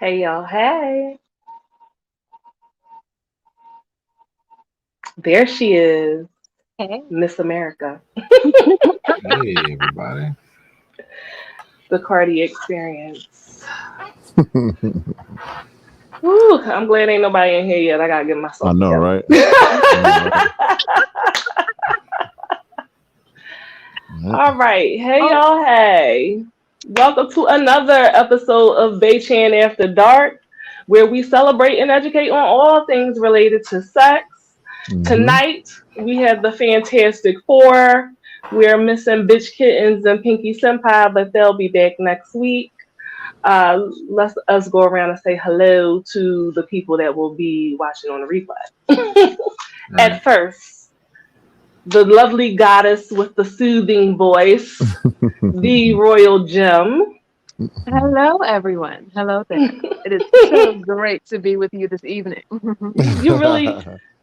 Hey y'all, hey. There she is, Hey. Miss America. Hey, everybody. The Cardi experience. Woo, I'm glad ain't nobody in here yet. I gotta get I myself know, together. right? I know, right? All right. Hey Oh, y'all, hey. Welcome to another episode of BAE-Chan After Dark, where we celebrate and educate on all things related to sex. Mm-hmm. Tonight, we have the Fantastic Four. We're missing Bitch Kittens and Pinky Senpai, but they'll be back next week. Let's us go around and say hello to the people that will be watching on the replay. Right. At first, the lovely goddess with the soothing voice, the royal gem. hello, everyone. Hello there. It is so great to be with you this evening. You really,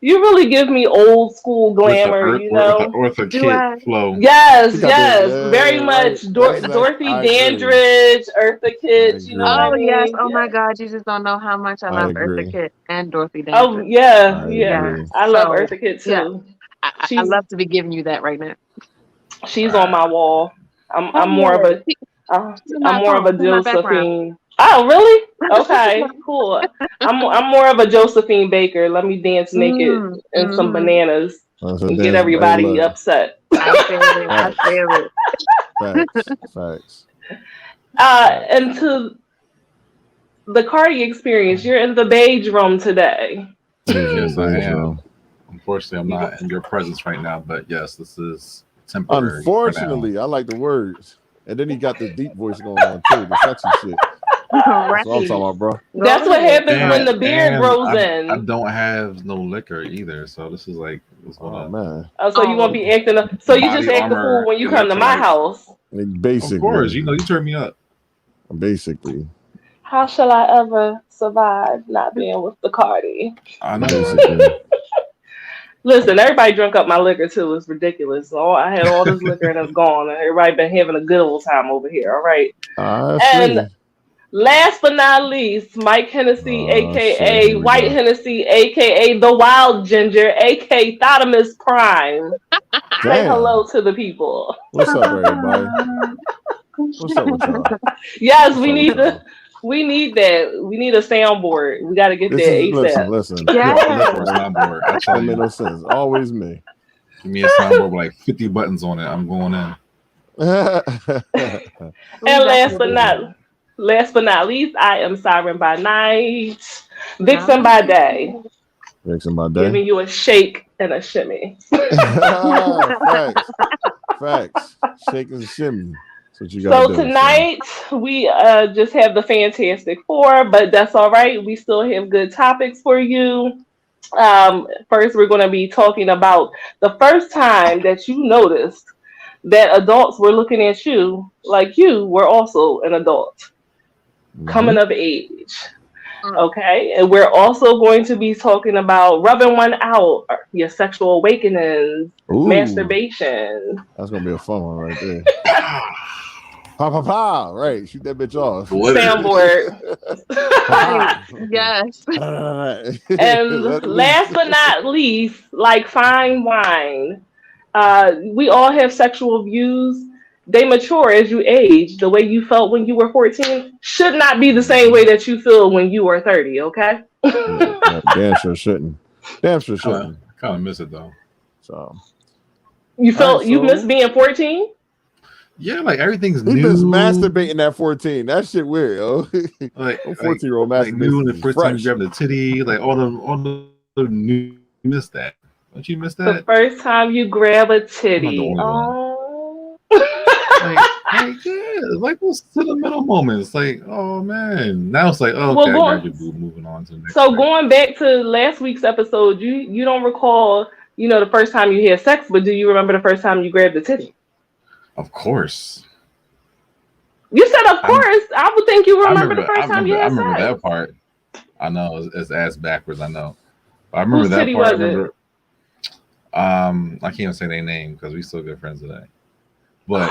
you really give me old school With the glamour, earth, you with the know. Eartha Do Kitt I? flow. She Yes, got that, yes, very right. much That's like, Dorothy I agree. Dandridge, Eartha I Kitt. You know what I agree. Oh, yes. mean? Oh, Yeah. my God. You just don't know how much I I love Eartha agree. Kitt and Dorothy Oh Dandridge. yeah, I yeah. Yeah. agree. I love So, Eartha Kitt yeah, too. I She's love to be giving you that right now. she's on Right. my wall. I'm Oh, I'm more of yeah. a She's in I'm my more of phone. a She's in my background. Josephine. Oh really? Okay, cool. I'm more of a Josephine Baker. Let me dance naked in some Mm-hmm. bananas So and get dance. Hey, everybody look. upset. I feel it. I Facts. feel it. Facts. Facts. Facts. And to the Cardi experience, you're in the beige room today. It is in the Yes, I beige am. room. Unfortunately, I'm You not in your presence right now, but yes, this is temporary for now. Unfortunately, I like the words. And then he got the deep voice going on too, the sexy shit. That's what I'm Right. talking about, bro. Go That's what ahead. happens when And the beard and grows I in. don't have no liquor either, so this is like it's Oh gonna man. Oh, so you won't Oh, be acting. So you just body act the fool armor when you come to my electrolytes. house. Like, Of course, basically. you turn me up. Basically. How shall I ever survive not being with the Cardi? I know, right? Basically. Listen, everybody drunk up my liquor too. It's ridiculous. Oh, I had all this liquor and it's gone, and everybody been having a good old time over here. All right. I And see. last but not least, Mike Hennessy, Oh shit. aka Here we White go. Hennessy, aka the Wild Ginger, aka Thotimus Prime. Say Damn. hello to the people. What's up, everybody? What's up with y'all? Yes, What's up with y'all? we need that. We need a soundboard. We got to get that This is ASAP. listen. Yo, I live yes. for a soundboard. I Don't tell make you, no sense. Always me. give me a soundboard with like 50 buttons on it. I'm going in. We And last definitely but do that. not least, I am Siren by night, Vixen Nice. by day, Fixing my day. giving you a shake and a shimmy. Facts. Facts. Shake and shimmy. That's what you gotta So do. So tonight we just have the Fantastic Four, but that's all right. We still have good topics for you. First, we're going to be talking about the first time that you noticed that adults were looking at you like you were also an adult hmm coming of age. Mm. Okay, and we're also going to be talking about rubbing one out, your sexual awakenings, Ooh, masturbation. that's gonna be a fun one right there. Pa pa pa. Right. Shoot that bitch off. Literally. Soundboard. Right. Pa Yes. pa. And Let it loose. last but not least, like fine wine, we all have sexual views. They mature as you age. The way you felt when you were 14 should not be the same way Mhm. that you feel when you are 30, okay? Yeah, yeah, damn sure shouldn't. Damn sure shouldn't. Kind of miss it though. So, You all right. felt you missed So being 14? Yeah, like everything's he been new. masturbating at 14. That shit weird, yo. Like No like 14-year-old like new masturbation the is first time you fresh. grab the titty, like all the new. You miss that? Don't you miss The that? first time you grab a I'm not the titty. only one. Oh. Like yeah, like those sentimental moments. Like oh man, now it's like oh, Well, okay, I grabbed going your boob. Moving on to the next so thing. going back to last week's episode, you don't recall, the first time you had sex, but do you remember the first time you grabbed a titty? Of course, You said, of I'm. course. I would think you I remember the remember. I first time you remember. I had remember sex. that part. I know it's ass backwards. I know. But I remember Whose that titty part. I was it? remember. I can't say their name because we still good friends today. But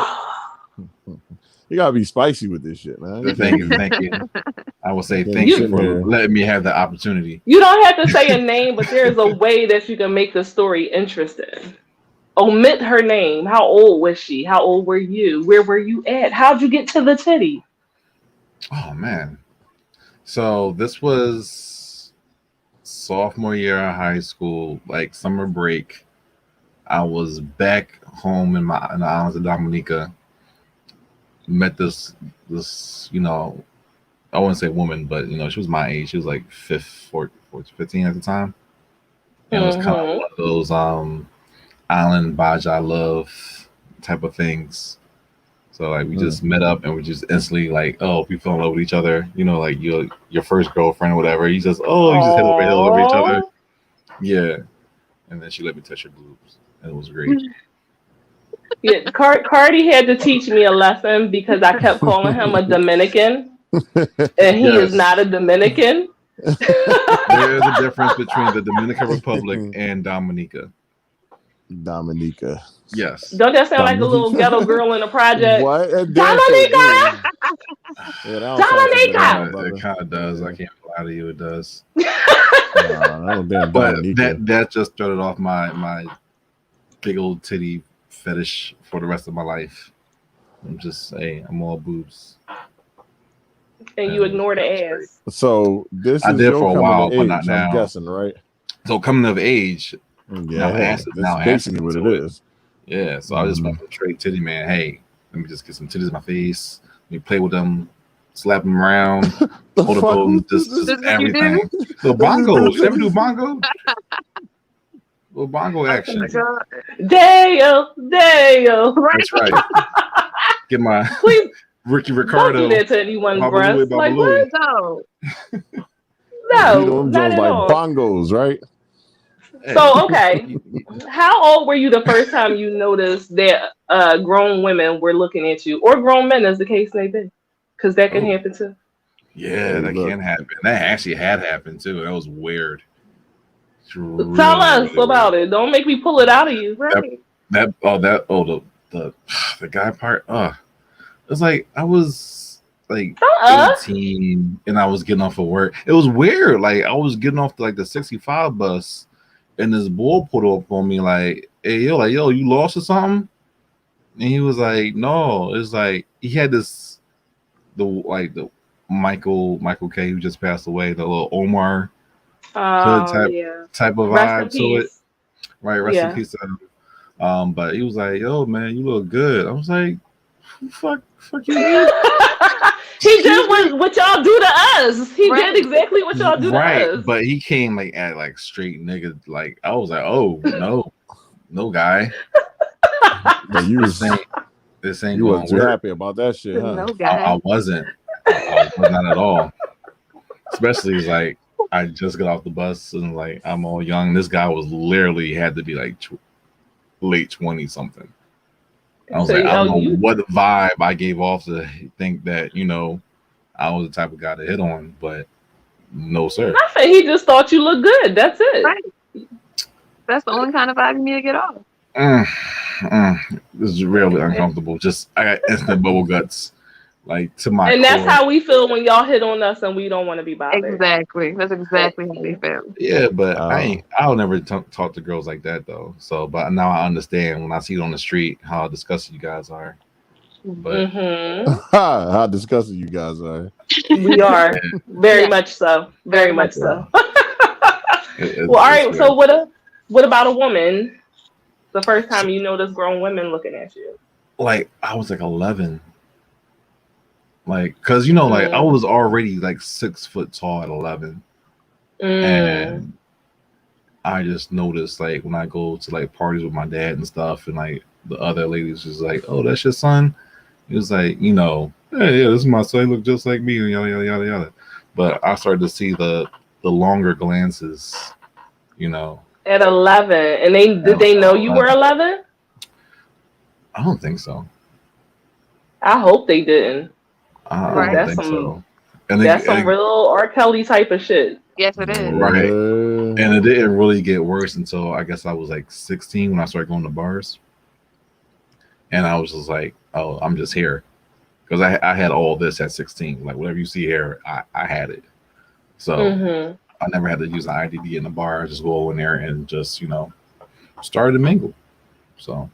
You gotta be spicy with this shit, man. You thank can't you, be. thank you. I will say Then thank you sitting for here. letting me have the opportunity. You don't have to say a name, but there's a way that you can make the story interesting. Omit her name. How old was she? How old were you? Where were you at? How'd you get to the titty? Oh man. So this was sophomore year of high school, like summer break. I was back home in the islands of Dominica. Met this I wouldn't say woman, but she was my age. She was like 15 at the time, and it was kind of Mm-hmm. one of those island Baja love type of things. So like we just met up and we just instantly like, oh, we fell in love with each other. Like your first girlfriend or whatever. You just head over each other. Oh. Yeah. And then she let me touch her boobs. And it was great. Yeah, Cardi had to teach me a lesson because I kept calling him a Dominican, and he is Yes. not a Dominican. There is a difference between the Dominican Republic and Dominica. Dominica. Yes. Don't that sound like a little Dominica? ghetto girl in a project? What? It does Dominica! so good. Yeah, that don't sound too good, Dominica! brother. It kind of does. I can't lie to you. It does. Nah, I don't damn But Dominica. that just started off my big old titty fetish for the rest of my life. I'm just saying, I'm all boobs. And you ignore the ass. So this I is did your for a coming while, of but age, not now. I'm guessing, right? So coming of age, Yeah, ass that's basically what it into it. is. Yeah. So I just went from straight titty man. Hey, let me just get some titties in my face. Let me play with them, slap them around, The hold fuck? them, just This is what you everything. Little bongos. You ever do bongo? Little bongo action. God. Dale, Dale. Right. That's right. Get my Please Ricky don't Ricardo. do that to anyone's Babalooey, breast. Like Babalooey. what? No. You No, them not Jones at like all. bongos, right? Hey, So okay, how old were you the first time you noticed that grown women were looking at you, or grown men, as the case may be? Because that can Oh, happen too. yeah, Hey, that look. can happen. That actually had happened too. That was weird. It's really, Tell us really about weird. it. Don't make me pull it out of you. Right. The guy part. It's like I was like Tell us. 18 and I was getting off of work. It was weird. Like I was getting off the 65 bus, and this boy pulled up on me like, "Hey, yo, you lost or something?" And he was like, "No." It's like he had the Michael K, who just passed away, the little Omar Hood Oh yeah. type of Rest in vibe to it. peace. Right, rest in Yeah. peace to him. But he was like, "Yo, man, you look good." I was like, fuck you, man." He did what y'all do to us. He Right. did exactly what y'all do to Right, us. but he came like at like straight nigga. Like I was like, "Oh no, guy, But this ain't you going wasn't to too work." happy about that shit, huh? No guy. I wasn't. I was not at all. Especially it's like I just got off the bus and like I'm all young. This guy was literally had to be like late 20 something. I was So, like, I don't oh, know you what vibe I gave off to think that I was the type of guy to hit on, but no sir. nothing. He just thought you looked good. That's it. Right. That's the only kind of vibe you need to get off. This is really uncomfortable. Just I got instant bubble guts, like to my And that's core. how we feel when y'all hit on us and we don't want to be bothered. Exactly. That's exactly how we feel. Yeah, but Oh. I'll never talk to girls like that though. So, but now I understand when I see it on the street how disgusting you guys are. But Mm-hmm. How disgusting you guys are. We are very Yeah. much so. Very much so. Well, Well, all right. So what about a woman? The first time you notice grown women looking at you. like I was like 11, like because like I was already like 6 foot tall at 11, and I just noticed like when I go to like parties with my dad and stuff, and like the other ladies was like, "Oh, that's your son." He was like, "Hey, yeah, this is my son. He look just like me," and yada yada yada yada. But I started to see the longer glances, At 11, and did they know you were 11? I don't think so. I hope they didn't. I Right. don't That's think some- so. And That's some real R. Kelly type of shit. Yes, it is. Right. Yeah. And it didn't really get worse until I guess I was like 16 when I started going to bars. And I was just like, "Oh, I'm just here." because I had all this at 16. Like whatever you see here, I had it. So I never had to use an IDD in the bar. I just go in there and just started to mingle. So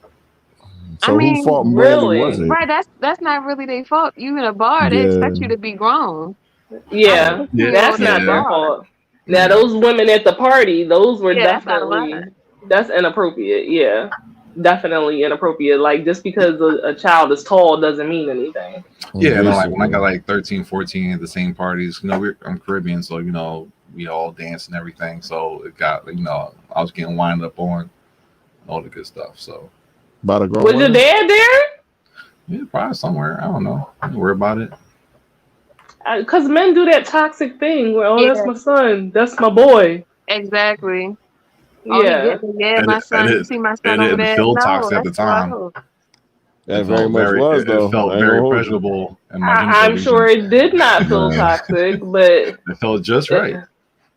I So who mean, fault Brandy was really? it? right, that's not really their fault. You in a bar, they expect you Yeah. to be grown. I'm a Yeah, 16-year-old that's in a not their yeah, bar. fault. Now, yeah. those women at the party, those were Yeah, that's out of line. that's inappropriate. Yeah, definitely inappropriate. Like, just because a child is tall doesn't mean anything. Yeah, and like when I got Basically. like 13, 14 at the same parties, I'm Caribbean, so we all dance and everything. So it got I was getting wind up on all the good stuff. So By the grown Was your women? dad there? yeah, probably somewhere. I don't know. Don't worry about it. Because men do that toxic thing where, oh, that's Yeah, my son, that's my boy. exactly. Oh, he Yeah. getting yeah, And my it, and son. You it, see my son and over it there? felt No, toxic at that's the time. slow. That very much was It though. felt I ain't gonna very hold you. pleasurable in my genital I'm sure region. it did not feel Man. toxic, but It felt just right.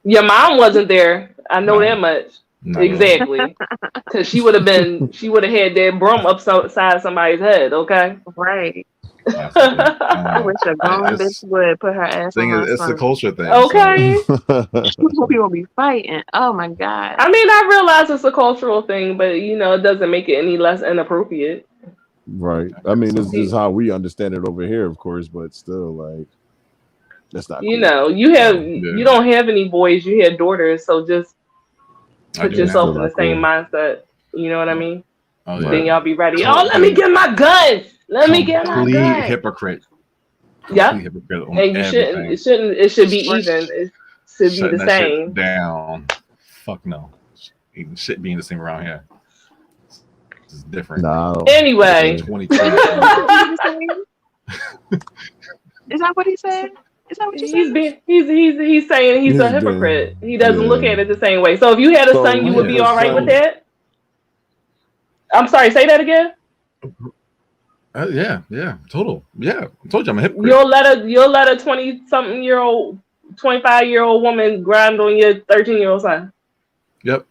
your mom wasn't there. I know No, that much. not at all. Exactly. Because she would have had that broom upside somebody's head, okay? Right. Possibly. I wish a grown bitch It's would put her ass on thing my is, it's a son. culture thing. So Okay. We will be fighting. Oh my god. I mean, I realize it's a cultural thing, but it doesn't make it any less inappropriate. Right. I mean, this so is how we understand it over here, of course, but still, like, that's not You cool. know, yeah, you don't have any boys, you have daughters, so just I put do Yeah, it's now. still yourself in the not same cool. mindset. You know what I mean? Oh Then yeah, Right. y'all be ready. Oh, let me complete get my gun. Let me get my complete gun. hypocrite. Yep. Complete hypocrite on And you shouldn't. everything. It shouldn't. It should be Right. even. It should be Shutting the that shit same. down. Fuck no. Even shit being the same around here. This is different. Nah, I don't. Anyway. Yeah. 2020. Is that what he said? Is that what you said? He's saying he's a He's hypocrite. been, He doesn't look yeah. at it the same way. So if you had a So son, you would if be a all right with son, that. I'm sorry. Say that again. Yeah, total. Yeah, I told you I'm a hypocrite. You'll let a 20-something-year-old, 25-year-old woman grind on your 13-year-old son. Yep.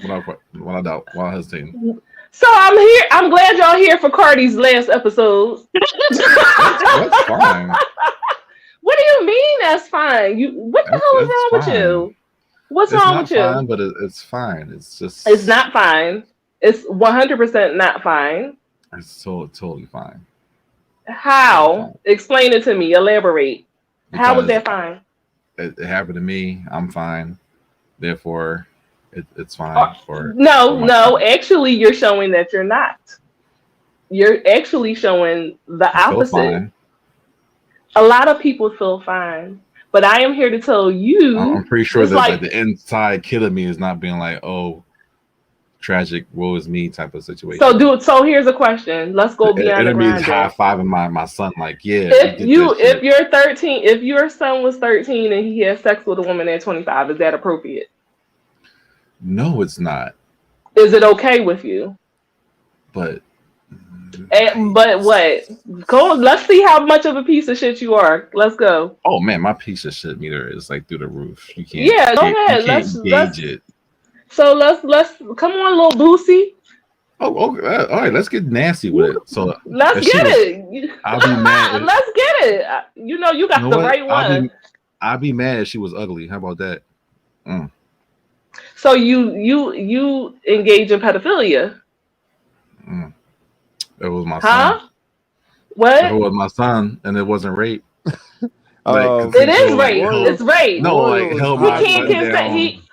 Without hesitating. So I'm here. I'm glad y'all here for Cardi's last episode. That's fine. What do you mean that's fine? What the hell is That's wrong with fine. you? What's It's wrong not with you? fine, but it's fine. It's just It's not fine. It's 100% not fine. It's totally fine. How? Explain it to me. Elaborate. How was Because that fine? it happened to me. I'm fine. Therefore, it's fine for No, my no. son. Actually, you're showing that you're not. You're actually showing the I feel opposite. fine. A lot of people feel fine, but I am here to tell you, I'm pretty sure just that like like the inside kid of me is not being like, oh, tragic, woe is me type of situation. So here's a question. Let's go The beyond the enemy is high grinding. fiving my son, like, yeah, you did that If shit. you're 13, if your son was 13 and he had sex with a woman at 25, is that appropriate? No, it's not. Is it okay with you? But But what? Go. Let's see how much of a piece of shit you are. Let's go. oh man, my piece of shit meter is like through the roof. You Yeah, go ahead. you can't gauge it. So let's come on, little Boosie. Oh, okay. All right, let's get nasty with it. So Let's if she get was, it. I'll be mad. Let's get it. You know you got You know the what? right one. I'll be mad if she was ugly. How about that? So you engage in pedophilia, Mm. It was my huh? son. If it What? was my son and it wasn't rape, It is consensual, rape. It's rape. no, like held He my can't button consent. down.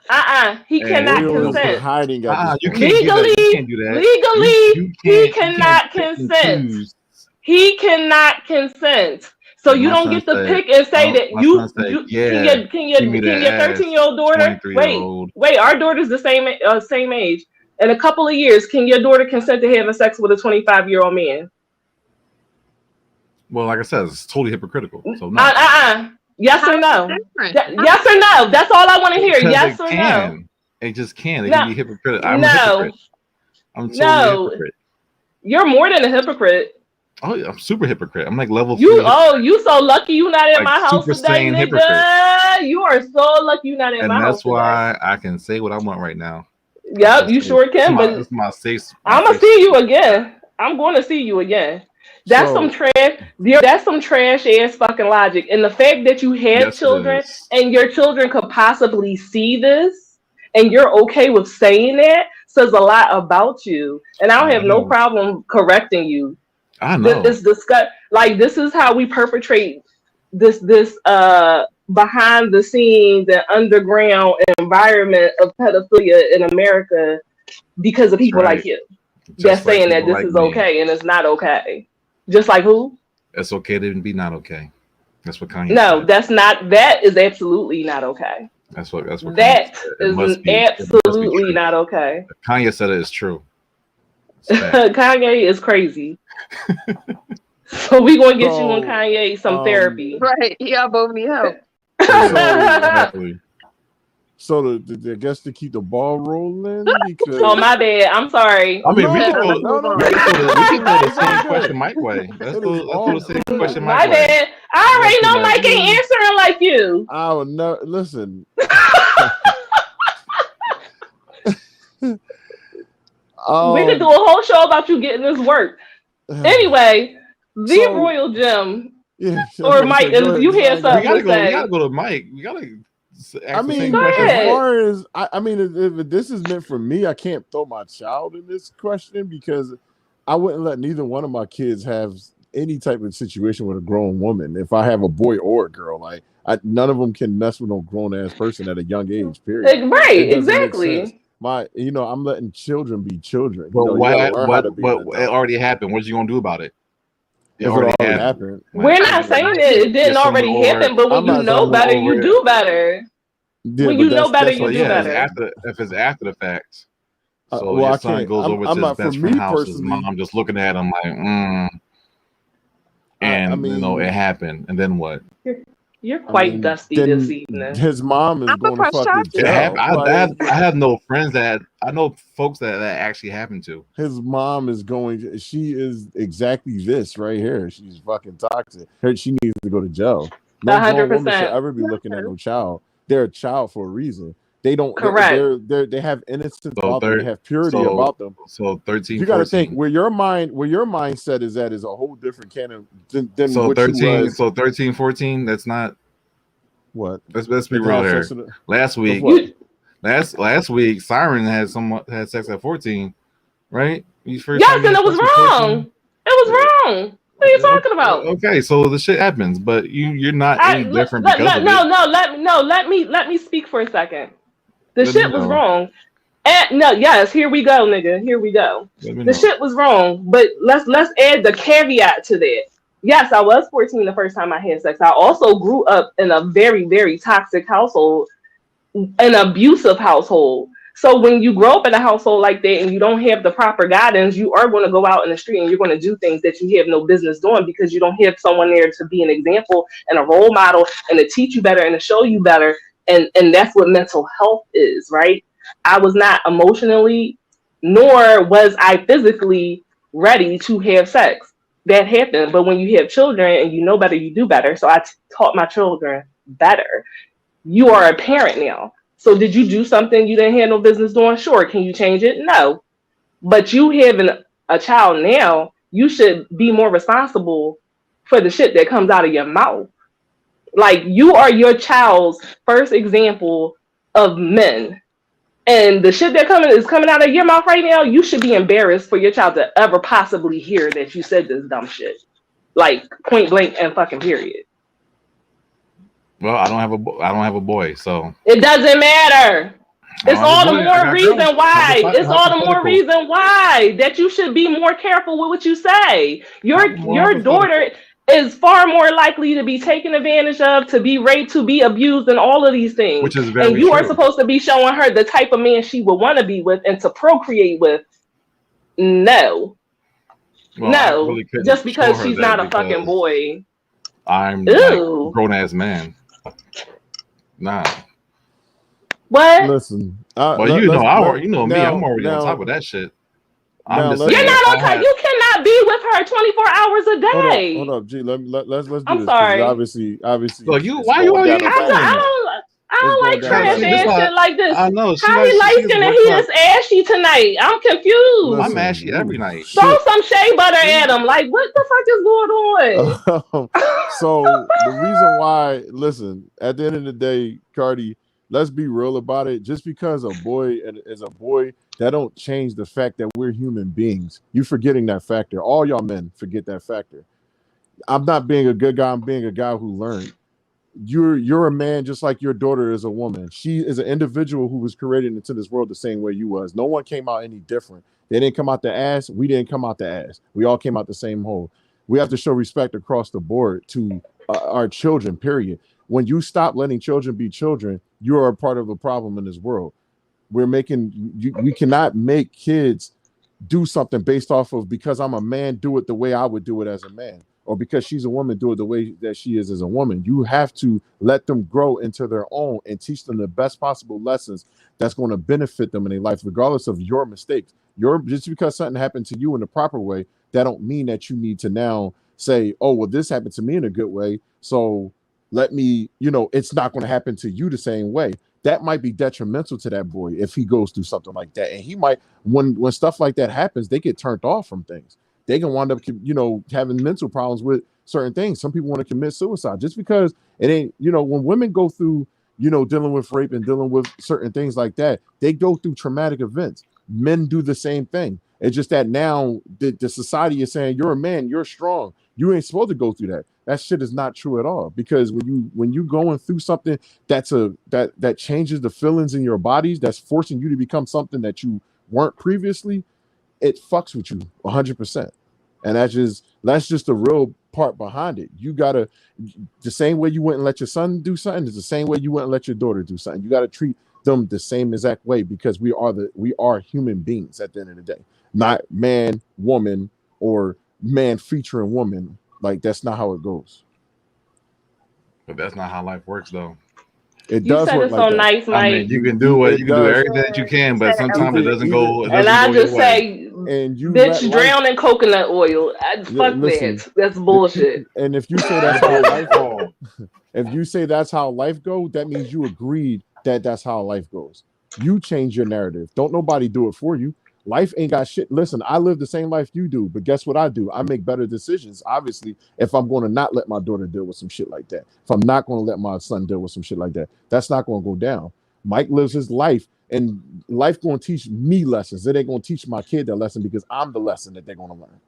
He And, cannot Royal is consent. hiding at this you point. can't do that. You can't do that. Legally, he You cannot pick and consent. choose. He cannot consent. So And you my don't son get to said, pick and say that my you son said, you yeah, can give me your that ass, 13-year-old daughter 23-year-old. wait, our daughter's the same age. In a couple of years, can your daughter consent to having sex with a 25-year-old man? Well, like I said, it's totally hypocritical. So no. Yes or How is no? it different? Yes or no? That's all I want to hear. Because Yes it or no? can. It just can. It No. can be hypocritical. I'm a No. hypocrite. I'm totally No. hypocrite. You're more than a hypocrite. Oh, yeah, I'm super hypocrite. I'm like level 3. You so lucky you not at Like my house Super today, Saiyan nigga. hypocrite. You are so lucky you not at And my house that's today. why I can say what I want right now. Yep, you sure can. But It's my safe. I'm gonna see you again. I'm going to see you again. That's some So trash. That's some trash ass fucking logic. And the fact that you have Yes, it children is. and your children could possibly see this, and you're okay with saying that, says a lot about you. And I don't I have no know. problem correcting you. I know. It's discuss like this is how we perpetrate this behind the scenes and underground environment of pedophilia in America because of That's people like right. you Just that's like saying that people this like is me. okay and it's not okay. Just like who? It's okay to be not okay. That's what Kanye No, said. that's not. That is absolutely not okay. That's what Kanye That said. It is must be. It must be absolutely true. not okay. If Kanye said it is true. It's fact. Kanye is crazy. So we gonna get you and so Kanye some um therapy. Right. Y'all both need help. Yeah, so exactly. I guess to keep the ball rolling Oh because my bad. I'm sorry. I mean, we no, can Let's throw move on. we can throw the we can throw the it's all same good. question Mike way. It is Let's throw the all same good. question My Mike way. bad. I already Listen, know Mike. Mike ain't answering like you. I would never listen. We could do a whole show about you getting this work. Anyway, the so Royal Gym yeah, I was or gonna Mike, say, go if ahead, you 'cause I have ain't got We something gotta to go. We say, gotta go to Mike. We gotta I ask the same mean, go question. as ahead. far as I mean, if this is meant for me, I can't throw my child in this question because I wouldn't let neither one of my kids have any type of situation with a grown woman. If I have a boy or a girl, like none of them can mess with no grown ass person at a young age. Period. It Right, doesn't make sense. exactly. I'm letting children be children. But You got to learn how what to be an what it adult. already happened. What you gonna do about it? It If it already already happened. happened, Like We're not saying that it your didn't son went already over. happen, but when I'm you not Your know son saying. went better, over you it. do better. Yeah, When but you know better, that's you But what I'm do yeah, saying. better. if it's after the fact. So Well, your I son can't. goes over to I'm his not. For best friend me house. His personally, mom just looking at him like, I and it mean, happened. And then what? You're, you're I quite mean, dusty this then evening. his mom is I'm gonna going to press fucking It charges. happened. jail. Like I have no friends that I know folks that actually happened to. his mom is going. She is exactly this right here. She's fucking toxic. She needs to go to jail. No grown woman should 100%. ever be looking at no child. They're a child for a reason. They don't. Correct. They have innocence So about them. They third, have purity so about them. so 13, You got to think 14. where your mindset is at is a whole different can of than So what you 13, was. so 13, 14. That's not. What? Let's be That they real have here. sex with, Last of week, what? You, last week, Siren had sex at 14, right? You first time yes, you and had it was sex at wrong. 14. It was wrong. What are you talking about? Okay, so the shit happens, but you're not I any different because of no it. no let me speak for a second. The Let me shit was know. wrong. And no, yes, here we go, nigga. Here we go. Let me The know. shit was wrong, but let's add the caveat to that. Yes, I was 14 the first time I had sex. I also grew up in a very, very toxic household, an abusive household. So when you grow up in a household like that and you don't have the proper guidance, you are going to go out in the street and you're going to do things that you have no business doing because you don't have someone there to be an example and a role model and to teach you better and to show you better. And that's what mental health is, right? I was not emotionally, nor was I physically ready to have sex. That happened. But when you have children and you know better, you do better. So I taught my children better. You are a parent now. So did you do something you didn't have no business doing? Sure. Can you change it? No. But you having a child now, you should be more responsible for the shit that comes out of your mouth. Like you are your child's first example of men. And the shit that coming out of your mouth right now, you should be embarrassed for your child to ever possibly hear that you said this dumb shit. Like point blank and fucking period. Well, I don't have a boy, so It doesn't matter. I It's don't have all a the boy. I more got girls. reason why. It's all the more Hypothetical. reason why that you should be more careful with what you say. More Your daughter hypothetical. is far more likely to be taken advantage of, to be raped, to be abused, and all of these things. Which is And very you are true. supposed to be showing her the type of man she would want to be with and to procreate with. No. Well, I No. really couldn't Just show because her she's that not a fucking because boy. I'm like a Ew. grown ass man. Nah. What? Listen, Well, you know me. I'm already on top of that shit. I'm now just let's You're saying not I on time. had. You cannot be with her 24 hours a hold day. up, G. Let's do I'm this because sorry. obviously Look, it's why you going all down a yelling? bad path. I It's don't going like down Trying to trash see like this. ass that. shit like this. I know How he light she just skinned and worked he up. just ashy tonight? I'm confused. I'm ashy Listen, every ooh, night. Throw shit. some shea butter at him. Like, what the fuck is going on? So the reason why, listen, at the end of the day, Cardi, let's be real about it. Just because a boy is a boy, that don't change the fact that we're human beings. You forgetting that factor. All y'all men forget that factor. I'm not being a good guy. I'm being a guy who learned. You're a man just like your daughter is a woman. She is an individual who was created into this world the same way you was. No one came out any different. They didn't come out the ass. We didn't come out the ass. We all came out the same hole. We have to show respect across the board to our children, period. When you stop letting children be children, you are a part of the problem in this world. We cannot make kids do something based off of, because I'm a man, do it the way I would do it as a man, or because she's a woman, do it the way that she is as a woman. You have to let them grow into their own and teach them the best possible lessons that's going to benefit them in their life, regardless of your mistakes. Just because something happened to you in the proper way, that don't mean that you need to now say, oh, well, this happened to me in a good way, so let me, it's not going to happen to you the same way. That might be detrimental to that boy if he goes through something like that. And he might, when stuff like that happens, they get turned off from things. They can wind up, having mental problems with certain things. Some people want to commit suicide just because it ain't, when women go through, dealing with rape and dealing with certain things like that, they go through traumatic events. Men do the same thing. It's just that now the society is saying, you're a man, you're strong. You ain't supposed to go through that. That shit is not true at all. Because when you going through something that changes the feelings in your bodies, that's forcing you to become something that you weren't previously, it fucks with you 100%. And that's just the real part behind it. You gotta, the same way you wouldn't let your son do something is the same way you wouldn't let your daughter do something. You got to treat them the same exact way, because we are human beings at the end of the day, not man, woman, or man featuring woman. Like, that's not how it goes. But that's not how life works, though. It You does said work it like so that. nice, I Mike. mean, you can do It does. everything that you can, but sometimes it doesn't Even go. It And doesn't I go your just way. say, and you let bitch, life drown in coconut oil. Fuck listen. that. That's bullshit. And if you say Your that's how boy was life, Paul. if you say that's how life goes, that means you agreed that that's how life goes. You change your narrative. Don't nobody do it for you. Life ain't got shit. Listen, I live the same life you do, but guess what I do? I make better decisions, obviously, if I'm going to not let my daughter deal with some shit like that. If I'm not going to let my son deal with some shit like that, that's not going to go down. Mike lives his life, and life going to teach me lessons. It ain't going to teach my kid that lesson, because I'm the lesson that they're going to learn.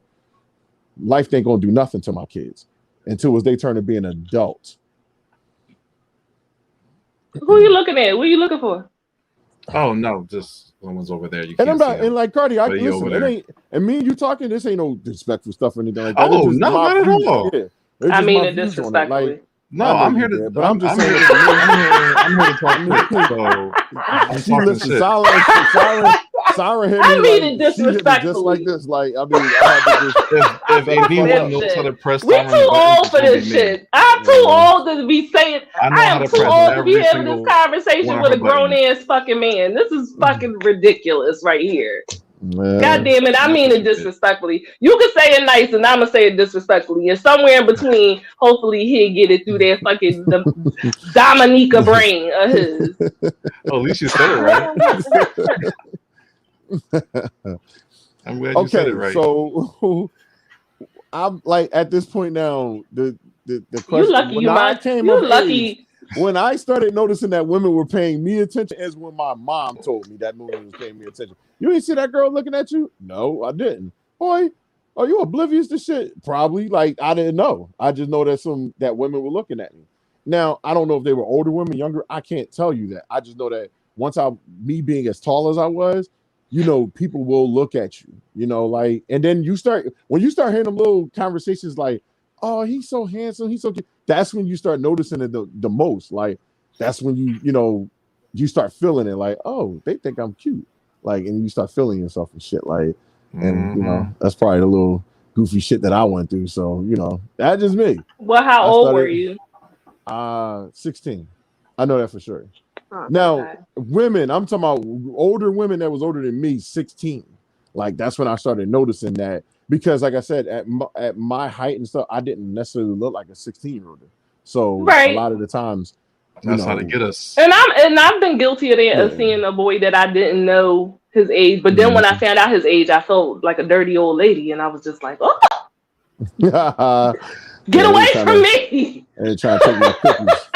Life ain't going to do nothing to my kids until as they turn to be an adult. Who you looking at? What are you looking for? Oh no, just someone's over there. You And I'm can't see not, and him, like Cardi, I but he over listen, it there. ain't, and me and you talking, this ain't no disrespectful stuff or anything like that. It's Oh just no, my not at views. all. Yeah. It's I just mean my it views on it. Like, disrespectfully. I No, know I'm you here to. did, but I'm just I'm saying, here. listen, me, I'm here to talk shit. So I'm she talking listen, shit. Siren hit me I mean like, it she hit me just like disrespectfully. this. Like, I mean, I had to just If shut the fuck anyone This up. knows how to shit. press We Siren's too buttons, old it's for gonna be this me. shit. I'm too old to be saying. I I know how am to too press old to be every having this single one conversation of with her a grown buttons. ass fucking man. This is fucking ridiculous right here. God Man. damn it, I That's mean what it you did. disrespectfully. You can say it nice and I'ma say it disrespectfully. And somewhere in between, hopefully he'll get it through that fucking Dominica brain of his. Oh, at least you said it right. I'm glad you said it Okay, right. so I'm like, at this point now, the You question, lucky when you I my came of you age, lucky. when I started noticing that women were paying me attention, is when my mom told me that women was paying me attention. You ain't see that girl looking at you? No, I didn't. Boy, are you oblivious to shit? Probably. Like, I didn't know. I just know that women were looking at me. Now, I don't know if they were older women, younger. I can't tell you that. I just know that me being as tall as I was, people will look at you, like, and then when you start hearing them little conversations like, oh, he's so handsome, he's so cute. That's when you start noticing it the most. Like, that's when you start feeling it, like, oh, they think I'm cute. Like, and you start feeling yourself and shit. Like, and Mm-hmm. that's probably the little goofy shit that I went through. So, that's just me. Well, how I old were started you? 16. I know that for sure. Oh, Now, Okay. women, I'm talking about older women that was older than me, 16. Like, that's when I started noticing that, because, like I said, at my height and stuff, I didn't necessarily look like a 16-year-old. So a Right. lot of the times, That's how they get us. And I've been guilty of that, of Yeah. seeing a boy that I didn't know his age. But then when I Mhm. found out his age, I felt like a dirty old lady, and I was just like, "Oh, Yeah, get they away trying from to me! they trying to take my cookies.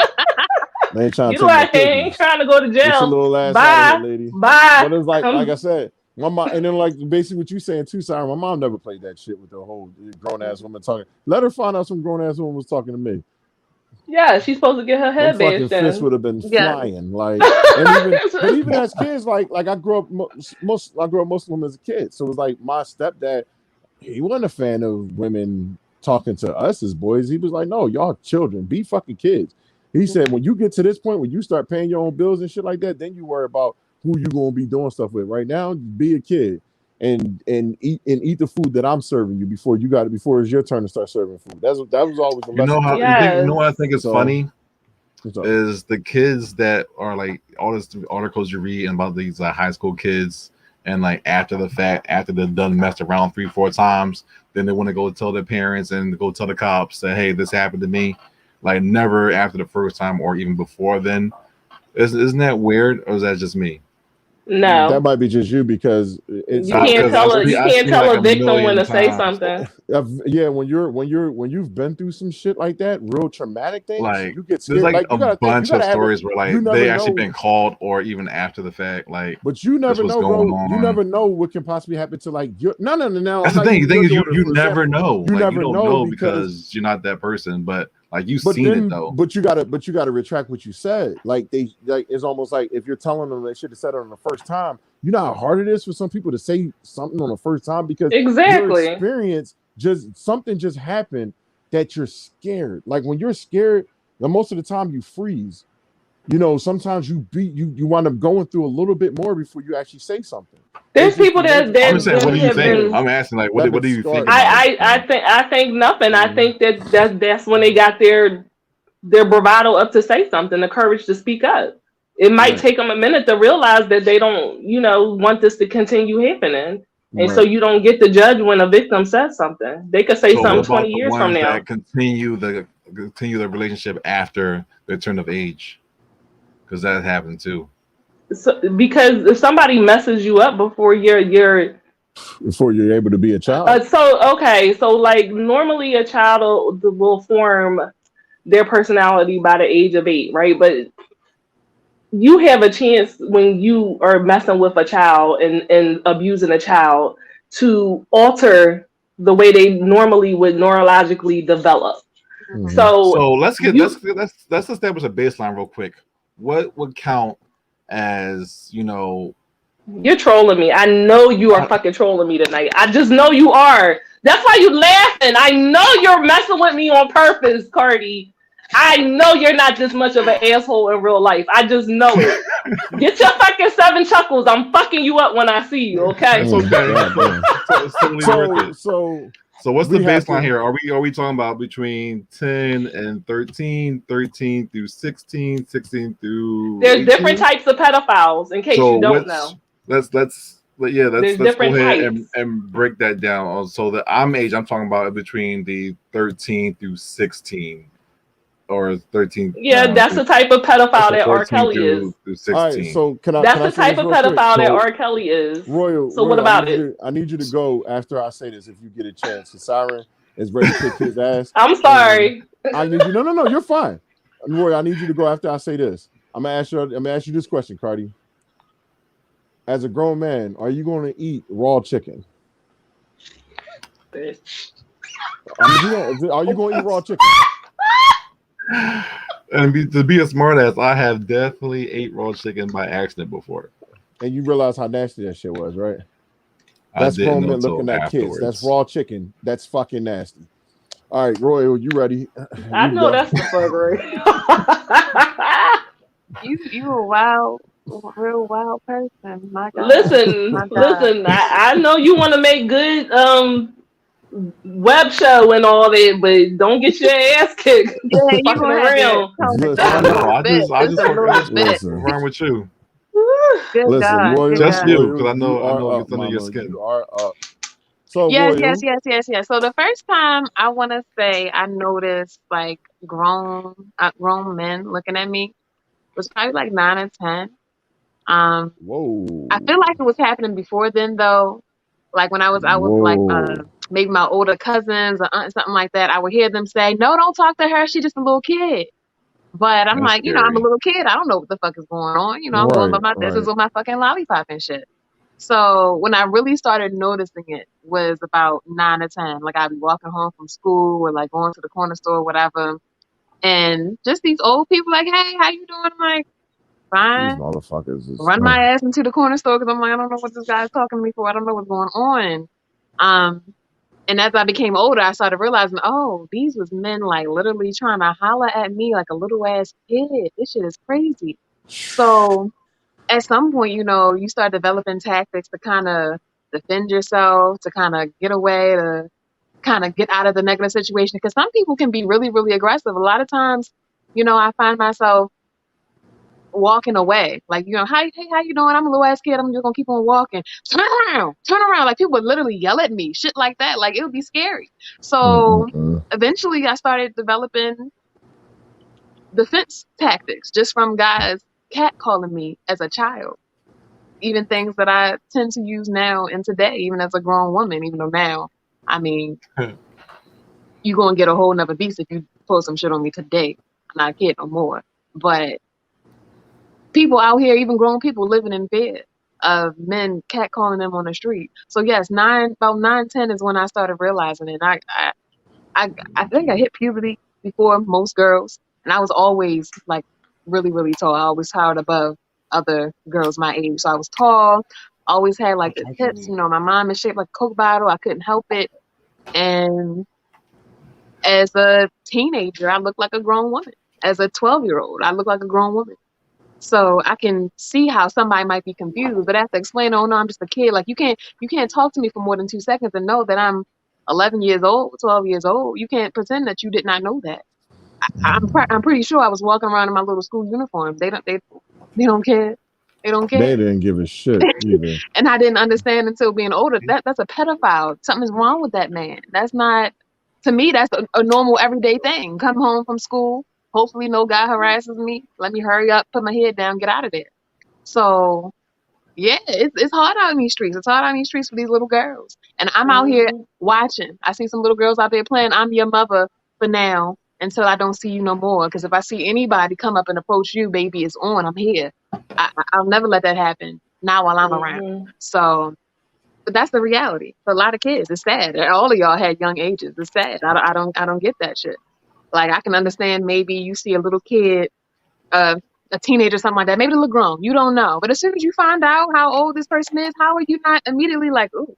They ain't trying Get to take my away! I ain't cookies. trying to go to Get your jail. little ass out of here, Bye, lady. bye. But it's like I Come, said, my mom, and then like basically what you saying too, Siren. My mom never played that shit with the whole grown ass woman talking. Let her find out some grown ass woman was talking to me. yeah, she's supposed to get her Them head fucking bashed fists in. would have been Yeah. flying. Like, and even but even as kids, like I grew up I grew up Muslim as a kid, so it was like my stepdad. He wasn't a fan of women talking to us as boys. He was like, no, y'all children, be fucking kids. He said, when you get to this point, when you start paying your own bills and shit like that, then you worry about who you gonna be doing stuff with. Right now, be a kid and eat the food that I'm serving you before it's your turn to start serving food. That was always the You know lesson. how you know what I think is So, funny what's up? is the kids that are like all these articles you read about these high school kids, and like after the fact, after they're done messed around 3-4 times, then they want to go tell their parents and go tell the cops that hey, this happened to me. Like never after the first time or even before then. Isn't that weird, or is that just me? No, That might be just you because it's you can't Because tell a you I've can't seen tell like a a victim when million to say times. something. yeah, when you've been through some shit like that, real traumatic things, Like you get there's scared. like Like a you gotta think, you bunch of gotta have it. stories where You like never they actually know, been called or even after the fact, like but you this never was know, going bro. You on. never know what can possibly happen to like your no. That's I'm the not thing. The using thing your is, daughter you for never example. know. You Like you never don't know know because because you're not that person. But like you've but seen it then though. but you gotta retract what you said. Like it's almost like if you're telling them they should have said it on the first time. You know how hard it is for some people to say something on the first time because your Exactly. experience just something just happened that you're scared. Like when you're scared, then most of the time you freeze. You know, sometimes you wind up going through a little bit more before you actually say something. There's It's just people the that nature. I'm just saying, what do you have think? been. Yeah, I'm asking like, that what been do you think scarred me. about it? I think nothing. I Mhm. think that's when they got their bravado up to say something, the courage to speak up. It might Right, take them a minute to realize that they don't, want this to continue happening. And so right. you don't get to judge when a victim says something. They could say So what something about 20 the years from ones now. that continue the relationship after their turn of age? Because that happened too. So, because if somebody messes you up before you're Before you're able to be a child. so like normally a child will form their personality by the age of 8, right? But you have a chance when you are messing with a child and abusing a child to alter the way they normally would neurologically develop. Mhm. Hmm. So So you let's establish a baseline real quick. What would count as you're trolling me. I know you are I, fucking trolling me tonight. I just know you are. That's why you laughing. I know you're messing with me on purpose, Cardi. I know you're not this much of an asshole in real life. I just know it. Get your fucking 7 chuckles. I'm fucking you up when I see you, okay? that's okay. God damn. It's totally worth So it. so So what's the we have baseline to. here? Are we talking about between 10 and 13, 13 through 16, 16 through There's different 18? types of pedophiles, in case So you don't what's know. There's let's go different ahead types. and break that down. So the I'm talking about between the 13 through 16 or 13 Yeah, that's through the type of pedophile okay, that R. 14 Kelly is. through All right. 16. So That's can I the say type this of real quick? pedophile that So R. Kelly is. So what Royal, about it? I need you to go after I say this if you get a chance. The siren is ready to kick his ass, I'm and sorry. I need you. No, you're fine. Roy, I need you to go after I say this. I'm gonna ask you this question, Cardi. As a grown man, are you going to eat raw chicken? Bitch. Are you going to eat raw chicken? and to be a smartass, I have definitely ate raw chicken by accident before. And you realize how nasty that shit was, right? I That's didn't grown know men until looking at kids. That's afterwards. raw chicken. That's fucking nasty. All right, Royal, you ready? I You can know go. that's the fuckery. You a wild, real wild person. My God, my listen, God. listen. I know you want to make good web show and all that, but don't get your ass kicked Yeah, you fucking gonna have to around. tone it I down a Listen, know. little bit, just a I little just bit. listen. run with you. Good Listen, God, good Royal, Just God. you, because Royal, you I are know it up, gets under your Mama. skin. You are up. So, Yes, yes, Royal, yes, yes, yes. So the first time I want to say I noticed like grown men looking at me. was probably like 9 or 10. Um, I Whoa. feel like it was happening before then though. Like when I was like Whoa. maybe my older cousins or aunt, something like that. I would hear them say, "No, don't talk to her. She's just a little kid." But I'm That's like, I'm a scary. little kid. I don't know what the fuck is going on. I'm going Right, about my business right. with my fucking lollipop and shit. So when I really started noticing it was about 9 or 10. Like I'd be walking home from school or like going to the corner store or whatever. And just these old people like, "Hey, how you doing?" I'm like, These "Fine." motherfuckers is Run my ass into the corner store because I'm like, I don't know what this guy's talking to me for. I don't know what's going on. Um, and as I became older, I started realizing, oh, these was men like literally trying to holler at me like a little ass kid. This shit is crazy. So at some point, you start developing tactics to kind of defend yourself, to kind of get away, to kind of get out of the negative situation. Because some people can be really, really aggressive. A lot of times, I find myself walking away. Like, hi, hey, how you doing? I'm a little ass kid. I'm just gonna keep on walking. Turn around. Like people would literally yell at me, shit like that. Like it would be scary. So Mm-mm-mm. eventually I started developing defense tactics just from guys catcalling me as a child. Even things that I tend to use now and today, even as a grown woman, even though now, I mean, you gonna get a whole nother beast if you pull some shit on me today. I'm not a kid no more. But people out here, even grown people, living in fear of men catcalling them on the street. So yes, about 9, 10 is when I started realizing it. I think I hit puberty before most girls, and I was always like really, really tall. I always towered above other girls my age. So I was tall, always had like the hips. My mom is shaped like a Coke bottle. I couldn't help it. And as a teenager, I looked like a grown woman. As a 12-year-old, I looked like a grown woman. So I can see how somebody might be confused, but I have to explain, oh no, I'm just a kid. Like you can't talk to me for more than 2 seconds and know that I'm 11 years old, 12 years old. You can't pretend that you did not know that. I'm pretty sure I was walking around in my little school uniform. They don't care. They don't They care. didn't give a shit either. And I didn't understand until being older that that's a pedophile. Something is wrong with that man. That's not, to me, that's a normal everyday thing. Come home from school. Hopefully no guy harasses me. Let me hurry up, put my head down, get out of there. So yeah, it's hard out in these streets. It's hard out in these streets for these little girls. And I'm out here Mhm. watching. I see some little girls out there playing. I'm your mother for now until I don't see you no more. Because if I see anybody come up and approach you, baby, it's on. I'm here. I'll never let that happen. Not while I'm around. Mhm. So, but that's the reality for a lot of kids. It's sad. All of y'all had young ages. It's sad. I don't get that shit. Like I can understand maybe you see a little kid, uh, a teenager, something like that. Maybe they look grown. You don't know. But as soon as you find out how old this person is, how are you not immediately like, ooh,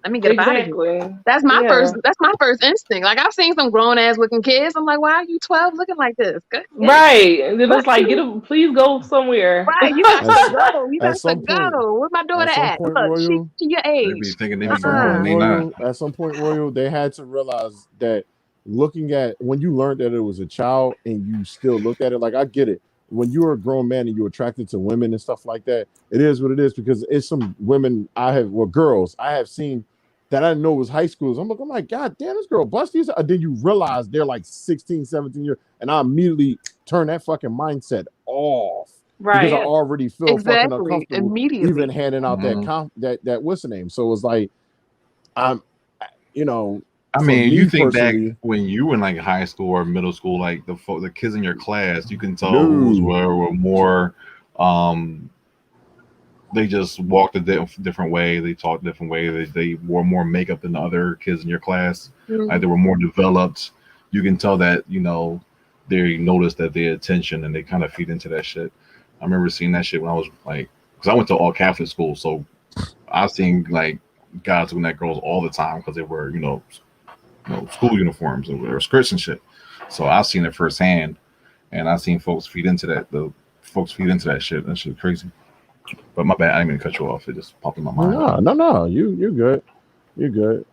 let me get up out of here? Exactly. That's my first. Yeah. That's my first instinct. Like I've seen some grown ass looking kids. I'm like, why are you 12 looking like this? Good. Right. And then it's like, please go somewhere. Right, you got At, to s- go. You at got to some point, go. Where my at daughter some at? point, Look, she Royal, your They be age. thinking they at be some grown point, and they not. Royal, at some point, Royal, they had to realize that looking at when you learned that it was a child and you still looked at it, like I get it. When you're a grown man and you're attracted to women and stuff like that, it is what it is because it's some women girls I have seen that I didn't know was high schoolers. I'm like, God damn, this girl busty. Then you realize they're like 16, 17 years, and I immediately turn that fucking mindset off because I Right. Yeah, already feel fucking exactly. uncomfortable even Immediately. handing out Mhm. that what's the name. So it's like I'm, you know, I for mean, you me think back personally, when you were in like high school or middle school, like the kids in your class, you can tell who's no, were more. Um, they just walked a different way. They talked a different way. They wore more makeup than the other kids in your class. Like Mhm. they were more developed. You can tell that they noticed that their attention and they kind of feed into that shit. I remember seeing that shit when I was like, because I went to all Catholic school, so I've seen like guys looking at girls all the time because they were school uniforms or skirts and shit. So I've seen it firsthand, and I've seen folks feed into that. The folks feed into that shit. That shit crazy. But my bad, I didn't mean to cut you off. It just popped in my mind. no, you good, you good.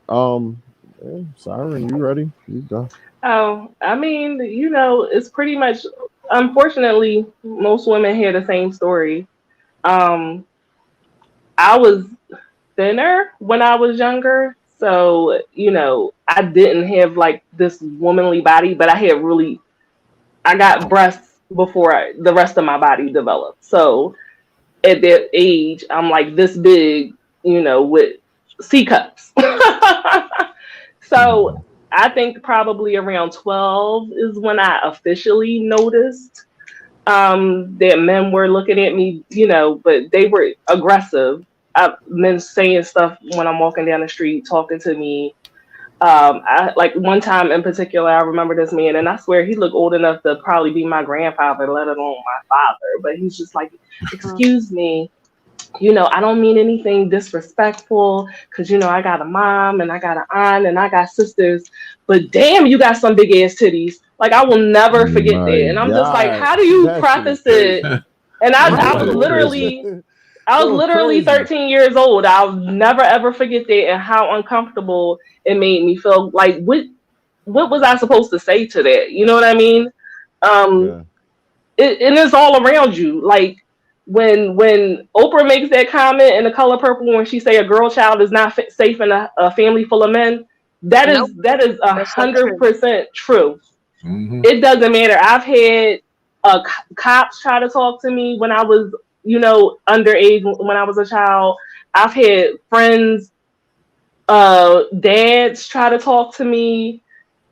Siren, you ready? You done? Oh, I mean, it's pretty much, unfortunately, most women hear the same story. Um, I was thinner when I was younger. So, I didn't have like this womanly body, but I got breasts before the rest of my body developed. So at that age, I'm like this big, with C cups. So Mhm. I think probably around 12 is when I officially noticed that men were looking at me, but they were aggressive. Men saying stuff when I'm walking down the street, talking to me. I like one time in particular, I remember this man, and I swear he looked old enough to probably be my grandfather, let alone my father. But he's just like, Mm. "Excuse me, I don't mean anything disrespectful, because I got a mom and I got an aunt and I got sisters, but damn, you got some big ass titties." Like I will never forget My that, and I'm just like, God, how do you that shit is preface it? crazy. And I Right. was Yo, crazy. literally. I was Yo, literally crazy. 13 years old. I'll never ever forget that and how uncomfortable it made me feel. Like what was I supposed to say to that? You know what I mean? Um, Yeah. and it's all around you. Like when Oprah makes that comment in The Color Purple when she say a girl child is not safe in a family full of men, that Nope. is that is a That's so hundred true. percent true. Hmm. It doesn't matter. I've had cops try to talk to me when I was, underage when I was a child. I've had friends, dads try to talk to me.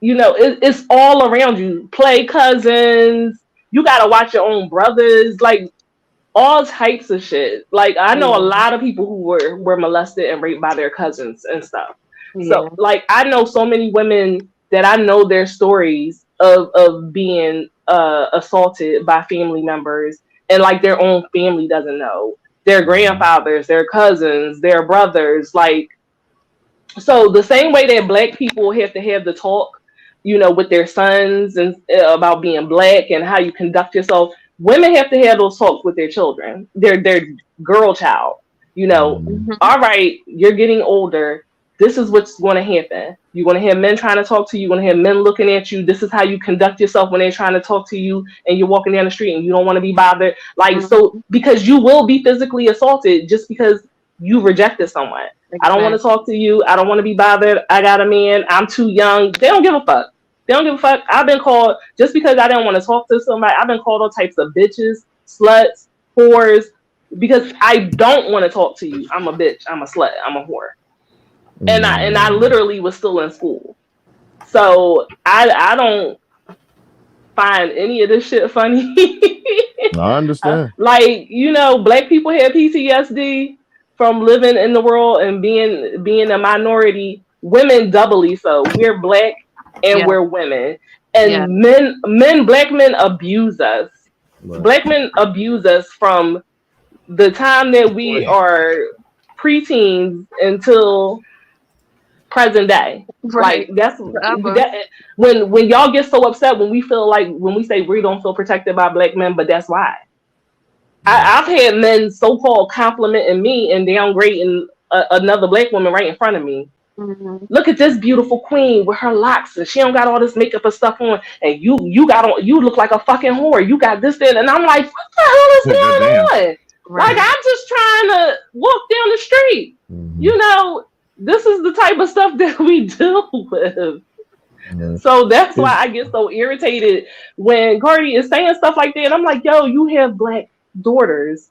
It's all around you. Play cousins. You gotta watch your own brothers. Like all types of shit. Like I know a Yeah. lot of people who were molested and raped by their cousins and stuff. So Yeah. like I know so many women that I know their stories of being assaulted by family members, and like their own family doesn't know. Their Mhm. grandfathers, their cousins, their brothers, like so the same way that black people have to have the talk, with their sons and about being black and how you conduct yourself, women have to have those talks with their children, their girl child. You know, Mhm. Hmm. all right, you're getting older. This is what's going to happen. You're going to have men trying to talk to you. You're going to have men looking at you. This is how you conduct yourself when they're trying to talk to you and you're walking down the street and you don't want to be bothered. Like, so, Hmm. because you will be physically assaulted just because you rejected someone. I don't want to Exactly. talk to you. I don't want to be bothered. I got a man. I'm too young. They don't give a fuck. They don't give a fuck. I've been called just because I didn't want to talk to somebody. I've been called all types of bitches, sluts, whores, because I don't want to talk to you. I'm a bitch. I'm a slut. I'm a whore. And I Mm. literally was still in school. So I don't find any of this shit funny. I understand. Like black people have PTSD from living in the world and being a minority. Women doubly so. We're black and Yeah. we're women, Yeah. and black men abuse us. Right. Black men abuse us from the time that we are preteens until present day. Like Right. that's Forever. that when y'all get so upset when we feel like when we say we don't feel protected by black men, but that's why. Yeah. I've had men so-called complimenting me and downgrading another black woman right in front of me. Hmm. Look at this beautiful queen with her locks, and she don't got all this makeup and stuff on, and you got on. You look like a fucking whore. You got this, that, and I'm like, what the hell is God going damn. on? Like Right. I'm just trying to walk down the street. Mhm. You know, this is the type of stuff that we deal with. Right. So that's why Is I get so irritated when Cardi is saying stuff like that. I'm like, yo, you have black daughters.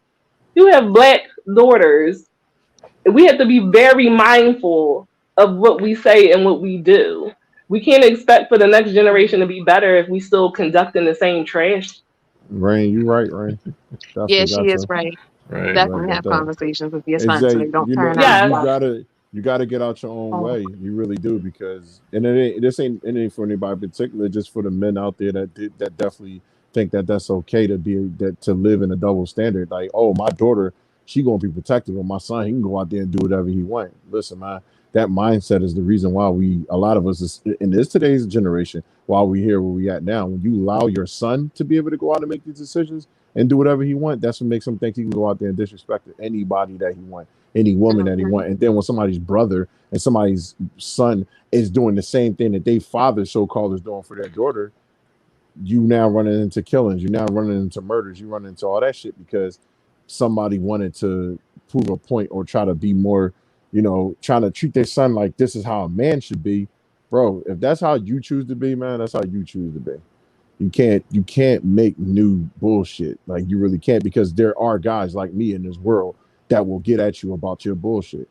You have black daughters. We have to be very mindful of what we say and what we do. We can't expect for the next generation to be better if we still conducting the same trash. Rain? You right, Rain? Yeah, Definitely she got is to. right. You Right. right Definitely about have that. conversations with your son so they Exactly. don't You know, turn out. Yes. you gotta get out your own Oh. way. You really do because, and it ain't for anybody in particular. Just for the men out there that definitely think that that's okay to be that to live in a double standard. Like, oh, my daughter, she gonna be protected, but my son, he can go out there and do whatever he want. Listen, man, that mindset is the reason why a lot of us is in this today's generation, why we here where we at now. When you allow your son to be able to go out and make these decisions and do whatever he want, that's what makes him think he can go out there and disrespect anybody that he wants, any woman that he Hmm. want. And then when somebody's brother and somebody's son is doing the same thing that they father so called is doing for their daughter, you now running into killings, you now running into murders, you run into all that shit because somebody wanted to prove a point or try to be more, trying to treat their son like this is how a man should be. Bro, if that's how you choose to be, man, that's how you choose to be. You can't make new bullshit. Like you really can't, because there are guys like me in this world that will get at you about your bullshit.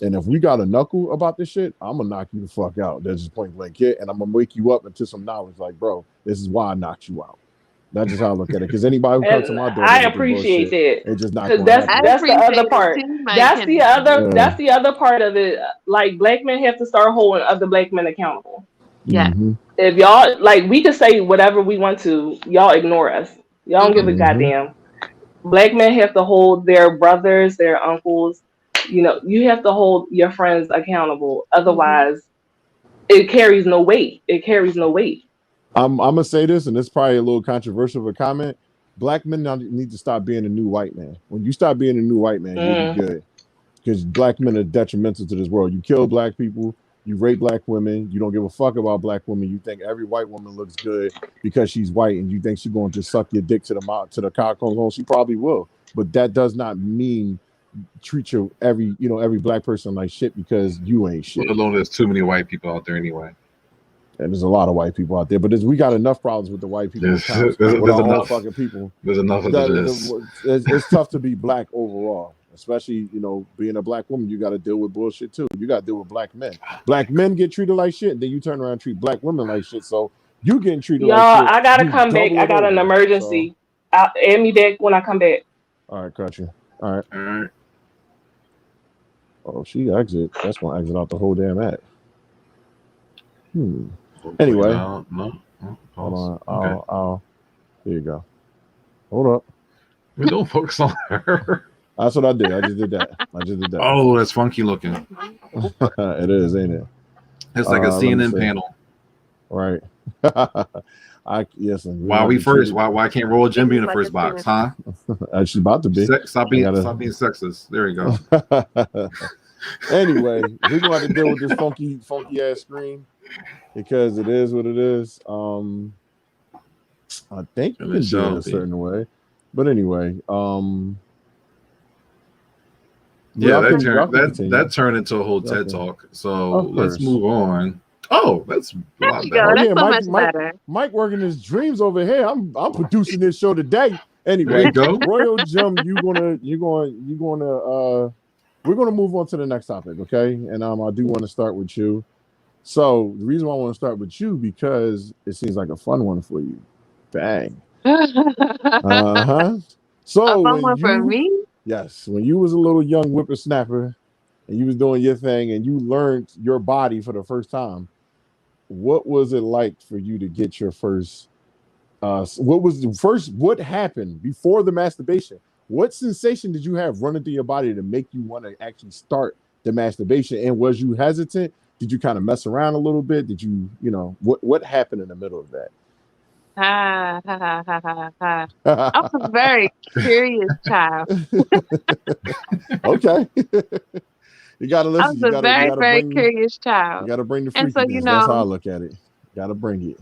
And if we got a knuckle about this shit, I'm gonna knock you the fuck out. That's just point blank hit, and I'm gonna wake you up into some knowledge. Like, bro, this is why I knocked you out. That's just how I look at it. Because anybody who comes to And my door I with this appreciate bullshit, that it's just not because gonna that's I happen. that's the other appreciate it part. too, Mike That's the Henry. other Yeah. that's the other part of it. Like black men have to start holding other black men accountable. Yeah. Mm-hmm. If y'all like, we can say whatever we want to, y'all ignore us. Y'all don't give Hmm. a Mm-hmm. goddamn. Black men have to hold their brothers, their uncles. You know, you have to hold your friends accountable. Hmm. Otherwise, it carries no weight. It carries no weight. I'm gonna say this, and it's probably a little controversial of a comment. Black men now need to stop being a new white man. When you stop being a new white man, you'll be Mm. good. Because black men are detrimental to this world. You kill black people, you rape black women, you don't give a fuck about black women. You think every white woman looks good because she's white, and you think she's going to just suck your dick to the mouth, to the cock hole. She probably will, but that does not mean treat your every black person like shit because you ain't Let shit. alone there's too many white people out there anyway. And there's a lot of white people out there, but we got enough problems with the white people There's, accounts there's, with there's our own enough. fucking people. There's enough of this. It's tough to be black overall, especially being a black woman. You got to deal with bullshit too. You got to deal with black men. Black men get treated like shit, and then you turn around and treat black women like shit. So you getting treated like Y'all, shit. I gotta You come back. double I it got an over. So emergency. Add me back when I come back. all right, cut you. All right. All right. Oh, she exit. That's gonna exit out the whole damn act. Hopefully Anyway, no. hold Pause. on. Okay. I'll. Here you go. Hold up. We don't focus on her. That's what I did. I just did that. Oh, that's funky looking. It is, ain't it? It's like a Let me CNN see. panel. Right. Yes. Why can't Royal Jim be in the Like first a box, CNN. huh? She's about to be. Stop being sexist. There you go. Anyway, we're gonna have to deal with this funky ass screen because it is what it is. I think you can do it a certain way, but anyway, yeah, y'all can that turned into a whole TED talk. So let's move on. Oh, that's a There lot you better. go. Oh That's yeah, so much better. Mike working his dreams over here. I'm producing this show today. There Anyway, you go. Royal Jim, we're gonna move on to the next topic, okay? And I do want to start with you. So the reason why I want to start with you because it seems like a fun one for you. Bang. Uh-huh. So A fun when one for you me? yes, when you was a little young whippersnapper and you was doing your thing and you learned your body for the first time, what was it like for you to get your first what happened before the masturbation? What sensation did you have running through your body to make you want to actually start the masturbation? And was you hesitant? Did you kind of mess around a little bit? Did what happened in the middle of that? Ha, ha, ha, ha, ha, ha. I was a very curious child. Okay. You gotta I listen. was a very, very curious You child. gotta bring the And so, freakiness. That's how I look at it. Gotta bring it.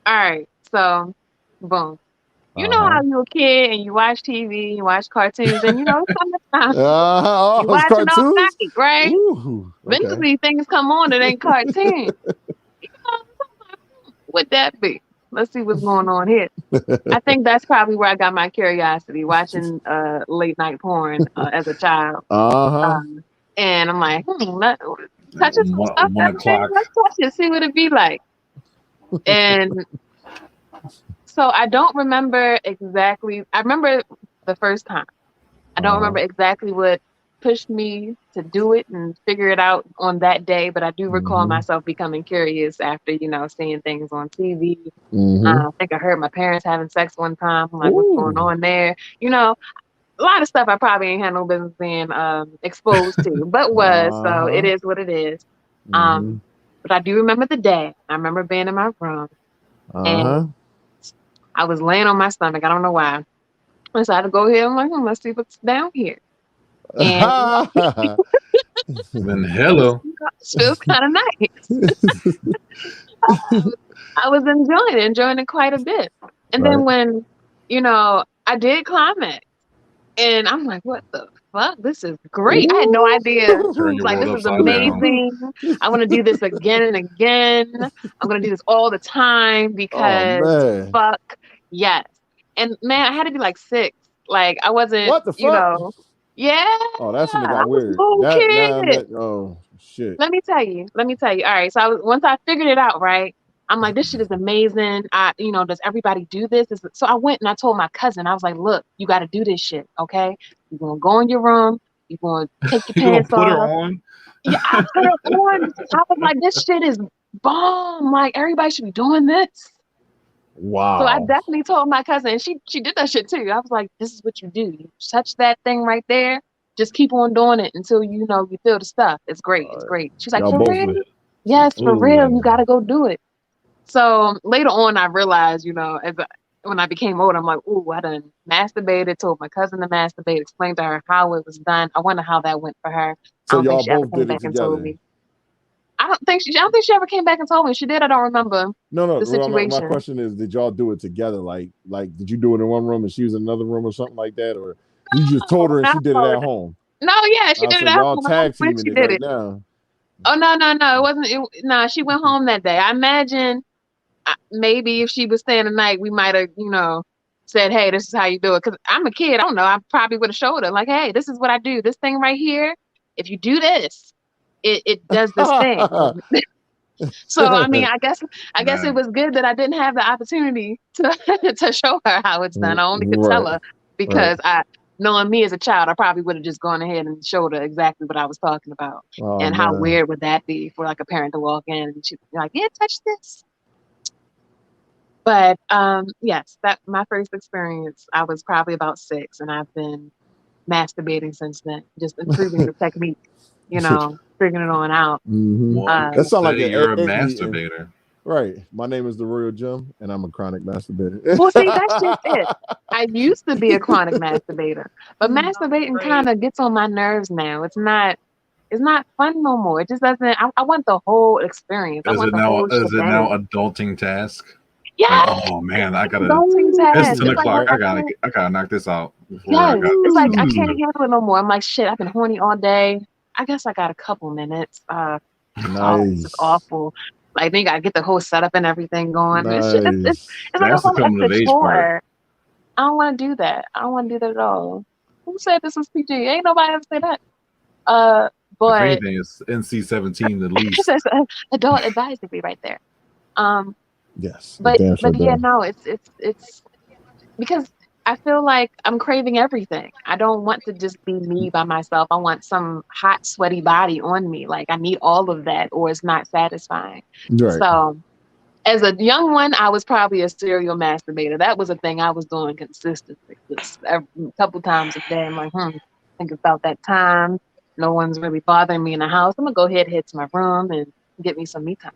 all right. So, boom. You know Uh-huh. how you a kid and you watch TV, you watch cartoons, and it's summertime. You Those watching all cartoons. night, right? Ooh, okay. Eventually, things come on that ain't cartoon. You know, would that be? Let's see what's going on here. I think that's probably where I got my curiosity, watching late night porn as a child. Uh-huh. And I'm like, touching some stuff 1 o'clock. let's touch it, see what it be like. And so I don't remember exactly. I remember the first time. I don't remember exactly what pushed me to do it and figure it out on that day, but I do recall myself becoming curious after, seeing things on TV. I think I heard my parents having sex one time. I'm like, what's going on there? A lot of stuff I probably ain't had no business being exposed to, but was. So it is what it is. But I do remember the day. I remember being in my room and I was laying on my stomach. I don't know why. I decided to go ahead. I'm like, let's see what's down here. And Then hello. this feels kind of nice. I was enjoying it quite a bit. And then when, I did climax, And I'm like, what the fuck? This is great. I had no idea. Turn It's your like, world this is upside down. amazing. I want to do this again and again. I'm going to do this all the time Oh because man. fuck yes. And man, I had to be like 6. Like, I wasn't, What the fuck? yeah, Oh, that's when it I got was a weird. little That now kid. that oh shit. Let me tell you. Let me tell you. All right. So once I figured it out, right? I'm like, this shit is amazing. Does everybody do this? So I went and I told my cousin, I was like, look, you got to do this shit. Okay. You're going to go in your room. You're going to take your You gonna pants put her off. on? Yeah, I put it on. I was like, this shit is bomb. Like, everybody should be doing this. So I Wow. definitely told my cousin, and she did that shit too. I was like, this is what you do. You touch that thing right there. Just keep on doing it until you feel the stuff. It's great. It's great. She's like, Y'all for both real? with Yes, for real. You ooh. gotta go do it. So later on, I realized, when I became older, I'm like, ooh, I done masturbated, told my cousin to masturbate, explained to her how it was done. I wonder how that went for her. I So don't think y'all she ever both came did it back and told together. me. I don't think she ever came back and told me. If she did, I don't remember No, no. the Well, my situation. question is, did y'all do it together? Like, did you do it in one room and she was in another room or something like that, or you just told her and she did it No, at home? no, yeah, she did So it at y'all home. I don't know tag when teaming she it did right it. now. Oh no, it wasn't. No, she went home that day. I imagine maybe if she was staying the night, we might have, said, "Hey, this is how you do it." Because I'm a kid. I don't know. I probably would have showed her, like, "Hey, this is what I do. This thing right here. If you do this, it does this thing." So I mean, I guess it Man, was good that I didn't have the opportunity to to show her how it's done. I only could tell Right, her right. because knowing me as a child, I probably would have just gone ahead and showed her exactly what I was talking about. Oh And how man. weird would that be for like a parent to walk in and she'd be like, "Yeah, touch this." But yes, that my first experience, I was probably about 6, and I've been masturbating since then, just improving the technique, figuring it on out. Hmm. well, Uh, you That sounds like say you're a and masturbator. right. My name is the Royal Jim, and I'm a chronic masturbator. Well, see, that's just it. I used to be a chronic masturbator, but masturbating kind of gets on my nerves now. It's not fun no more. It just doesn't. I want the whole experience. I Is want it the now? whole Is it now shebang. a daunting task? Like, Yes, oh man, I it's a gotta. daunting It's task. ten It's like o'clock. I I gotta. can't. I gotta knock this out before I Yes, got. it's like I Woo! can't handle it no more. I'm like, shit. I've been horny all day. I guess I got a couple minutes. Oh, this is Nice, awful. Like then you gotta get the whole setup and everything going. It's just, nice. it's like a That's the whole coming extra of age part. chore. I don't want to do that. I don't want to do that at all. Who said this was PG? Ain't nobody ever say that. Uh, If but anything, it's NC-17 at it's least. just adult advisory right there. Um, Yes, it but damn sure but yeah, does. no, it's because I feel like I'm craving everything. I don't want to just be me by myself. I want some hot, sweaty body on me. Like I need all of that, or it's not satisfying. Right. So as a young one, I was probably a serial masturbator. That was a thing I was doing consistently, just a couple times a day. I'm like, think about that time. No one's really bothering me in the house. I'm gonna go ahead, head to my room, and get me some me time.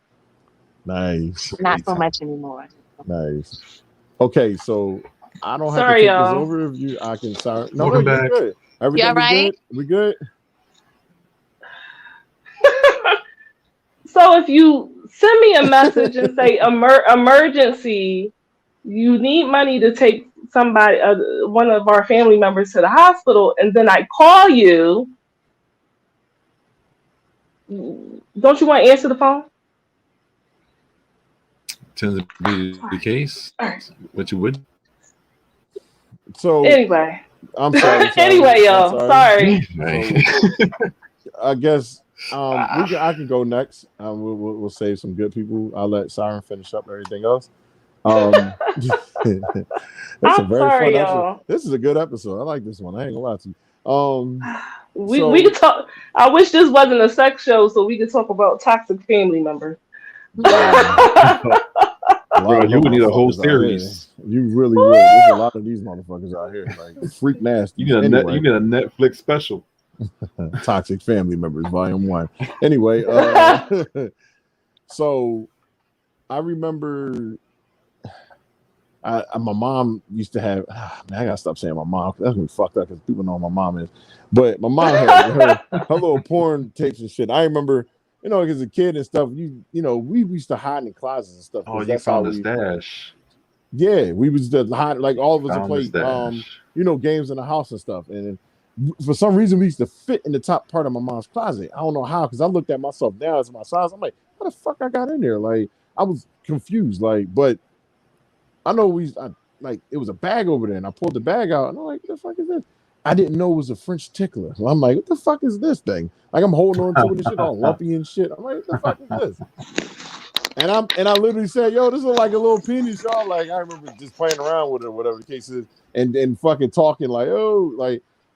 Nice, Not so much anymore. nice. Okay, so I don't have to Sorry, take this y'all. over if you. I can start. No, no, Welcome you're back. good. Yeah, Everything is right. good. We good. So if you send me a message and say emergency, you need money to take somebody, one of our family members to the hospital, and then I call you, don't you want to answer the phone? Tends to be the case. What you would? So Anyway, I'm sorry. anyway, I'm y'all. sorry. Sorry. Right. So I guess I can go next. We'll save some good people. I'll let Siren finish up everything else. It's a I'm very fun sorry, episode. y'all. This is a good episode. I like this one. I ain't gonna lie to you. We could So talk. I wish this wasn't a sex show so we could talk about toxic family members. a lot Bro, of you them would need a whole motherfuckers out here. series. You really would. There's a lot of these motherfuckers out here, like freak You nasties. need a net. You Anyway, need a Netflix special. toxic family members, volume one. Anyway, so I remember my mom used to have. Man, I gotta stop saying my mom. That's gonna be fucked up because people know who my mom is. But my mom had her little porn tapes and shit. I remember, as a kid and stuff. We used to hide in closets and stuff Oh, because you that's how found the we. stash. Yeah, we was the hot, like all of us to Found the play stash. games in the house and stuff. And for some reason we used to fit in the top part of my mom's closet. I don't know how, because I looked at myself now as my size. I'm like, how the fuck I got in there? Like I was confused. Like, but I know like it was a bag over there, and I pulled the bag out, and I'm like, what the fuck is this? I didn't know it was a French tickler. So I'm like, what the fuck is this thing? Like I'm holding on to it and shit all lumpy and shit. I'm like, what the fuck is this? And I literally said, yo, this is like a little penis, y'all. Like I remember just playing around with it, or whatever the case is, and fucking talking like, oh,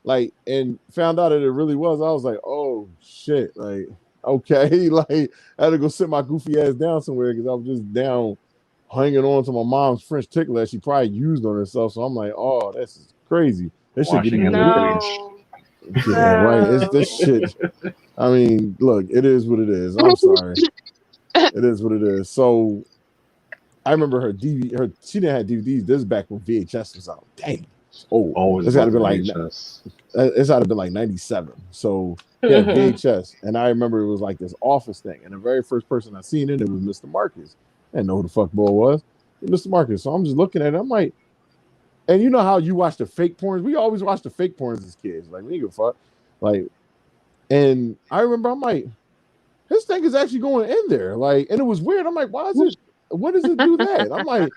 like, and found out that it really was. I was like, oh shit, like okay, like I had to go sit my goofy ass down somewhere because I was just down hanging on to my mom's French tickler that she probably used on herself. So I'm like, oh, this is crazy. This shit getting Washing in weird. liquid. Yeah, right. It's this shit. I mean, look, it is what it is. I'm sorry. It is what it is. So I remember she didn't have DVDs. This is back when VHS was out. Dang. Oh, Always it's got to about be the like VHS. it's got to be like 97. So yeah, VHS. And I remember it was like this office thing. And the very first person I seen it was Mr. Marcus. I didn't know who the fuck boy was. Mr. Marcus. So I'm just looking at it. I'm like, and you know how you watch the fake porns? We always watch the fake porns as kids. Like, we give a fuck. Like, and I remember I'm like, this thing is actually going in there. Like, and it was weird. I'm like, what does it do that? I'm like,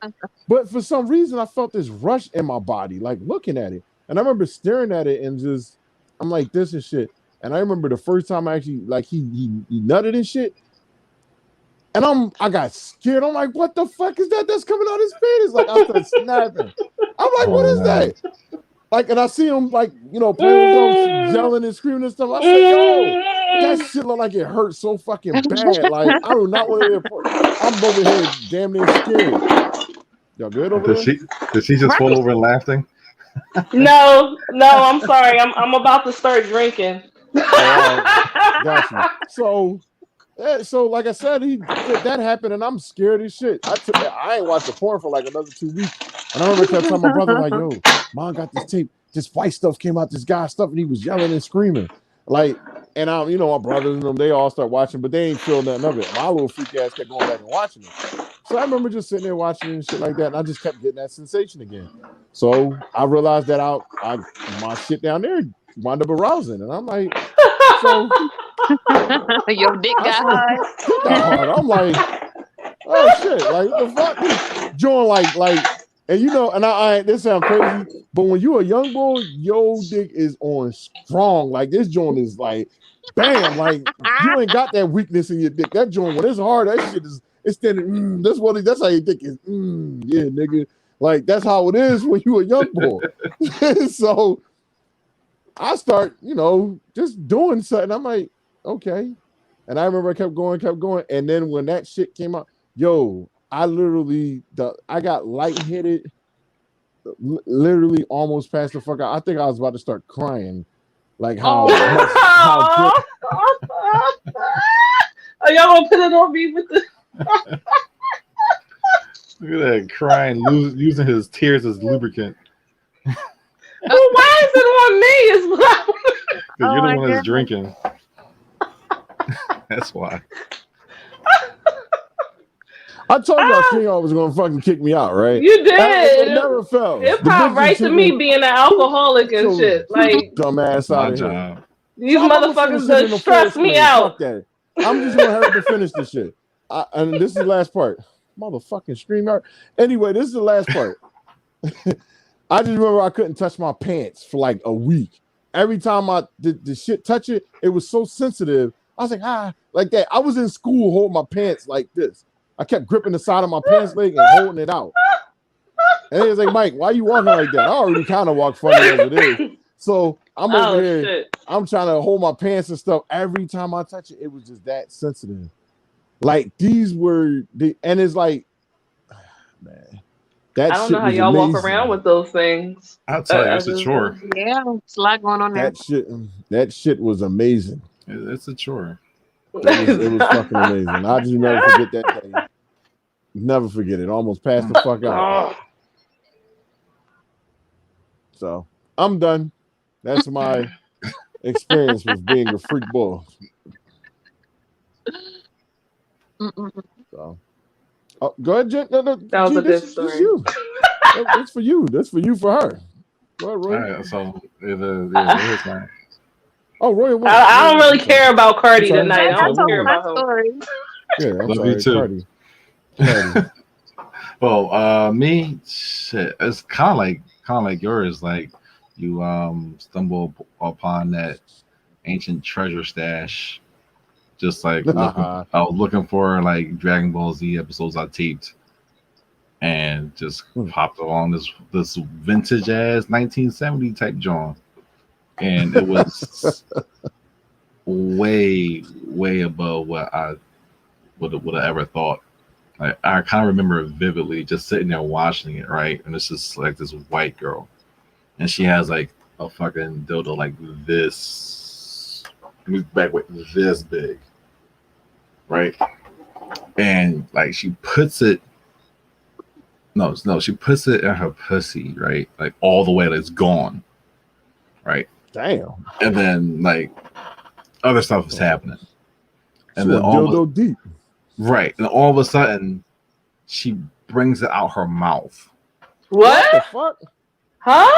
but for some reason I felt this rush in my body, like looking at it. And I remember staring at it and just, I'm like, this and shit. And I remember the first time I actually, like, he nutted and shit. And I got scared. I'm like, what the fuck is that? That's coming out his penis. Like, I started snapping. I'm like, what is that? Like, and I see him, like, you know, playing with him, yelling and screaming and stuff. I said, yo, that shit look like it hurt so fucking bad. Like, I do not want to hear. I'm over here damn near scared. Y'all good over there? Did she just fall over and laughing? No, I'm sorry. I'm about to start drinking. Got you. So like I said, that happened, and I'm scared as shit. I ain't watched the porn for like another 2 weeks, and I remember kept telling my brother like, "Yo, mom got this tape. This white stuff came out. This guy's stuff, and he was yelling and screaming, like." And you know, my brothers and them, they all start watching, but they ain't feel nothing of it. My little freak ass kept going back and watching it. So I remember just sitting there watching it and shit like that, and I just kept getting that sensation again. So I realized that my shit down there wound up arousing, and I'm like, so. Your dick got hard. I'm like, oh shit, like the fuck, joint like, and you know, and I this sound crazy, but when you a young boy, your dick is on strong. Like this joint is like, bam, like you ain't got that weakness in your dick. That joint when it's hard, that shit is it's standing. That's how your dick is. Yeah, nigga, like that's how it is when you a young boy. So I start, you know, just doing something. I'm like, okay. And I remember I kept going. And then when that shit came out, yo, I got lightheaded, literally almost passed the fuck out. I think I was about to start crying. Like how good. Are y'all gonna put it on me with the Look at that crying, using his tears as lubricant. Well, why is it on me as well? Because you're the one that's drinking. That's why. I told y'all King was gonna fucking kick me out, right? You did. It never fell. It popped right to me being an alcoholic and shit. Like dumbass out of here. These motherfuckers just stress me out. Fuck that. I'm just gonna hurry to finish this shit. And this is the last part. Motherfucking stream out. Anyway, this is the last part. I just remember I couldn't touch my pants for like a week. Every time I did the shit touch it, it was so sensitive. I was like, like that. I was in school holding my pants like this. I kept gripping the side of my pants leg and holding it out. And he was like, Mike, why you walking like that? I already kind of walk funny as it is. So I'm over here. Shit. I'm trying to hold my pants and stuff. Every time I touch it, it was just that sensitive. Like these were and it's like, man. I don't know how y'all walk around with those things. I'll tell you, it's a chore. Yeah, it's a lot going on there. That shit was amazing. It's a chore. It was fucking amazing. I just never forget that day. Never forget it. Almost passed the fuck out. So I'm done. That's my experience with being a freak boy. So, go ahead, Jen. No, that was a good story. You. That's for you. That's for you. For her. What, Roy? All right, so here's my. Oh, Roy. What? I don't really I'm sorry. care about Cardi I'm tonight. sorry. I I don't care told my about him. story. Yeah, I'm Love sorry. you too. Cardi. Well, me, shit. It's kind of like yours. Like you stumble upon that ancient treasure stash. Just like looking, I was looking for like Dragon Ball Z episodes I taped, and just popped along this vintage ass 1970 type joint, and it was way above what I would have ever thought. Like, I kind of remember it vividly, just sitting there watching it, right? And it's just like this white girl, and she has like a fucking dildo like this, back with this big, right? And like she puts it, no, she puts it in her pussy, right? Like all the way, that it's gone, right? Damn. And then like other stuff is happening, and then dildo deep. Right, and all of a sudden, she brings it out her mouth. What the fuck? Huh?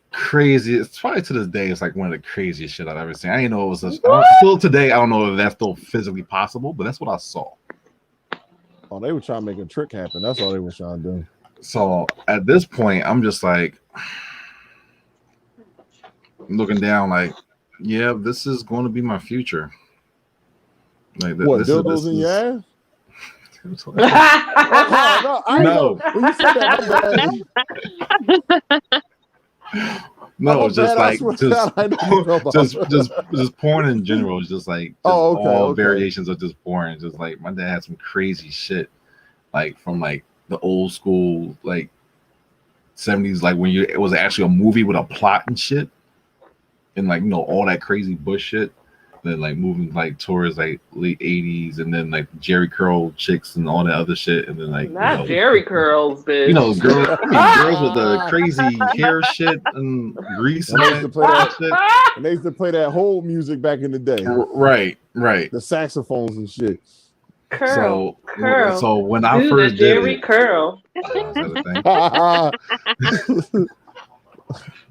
Crazy. It's probably to this day, it's like one of the craziest shit I've ever seen. I didn't know it was such. Still today, I don't know if that's still physically possible, but that's what I saw. Oh, they were trying to make a trick happen. That's all they were trying to do. So at this point, I'm just like looking down, like, yeah, this is going to be my future. Like, what, dildos in your ass? No. When you said that, no, just like just porn in general. It's just like all variations of just porn. Just like my dad had some crazy shit, like from like the old school like 70s, like when it was actually a movie with a plot and shit, and like all that crazy bush shit. Then like moving like towards like late 80s, and then like Jerry curl chicks and all that other shit, and then like not Jerry curls, bitch. Girls with the crazy hair shit and grease and they used to play that whole music back in the day. Right. The saxophones and shit. Curl. So when I first did Jerry curl.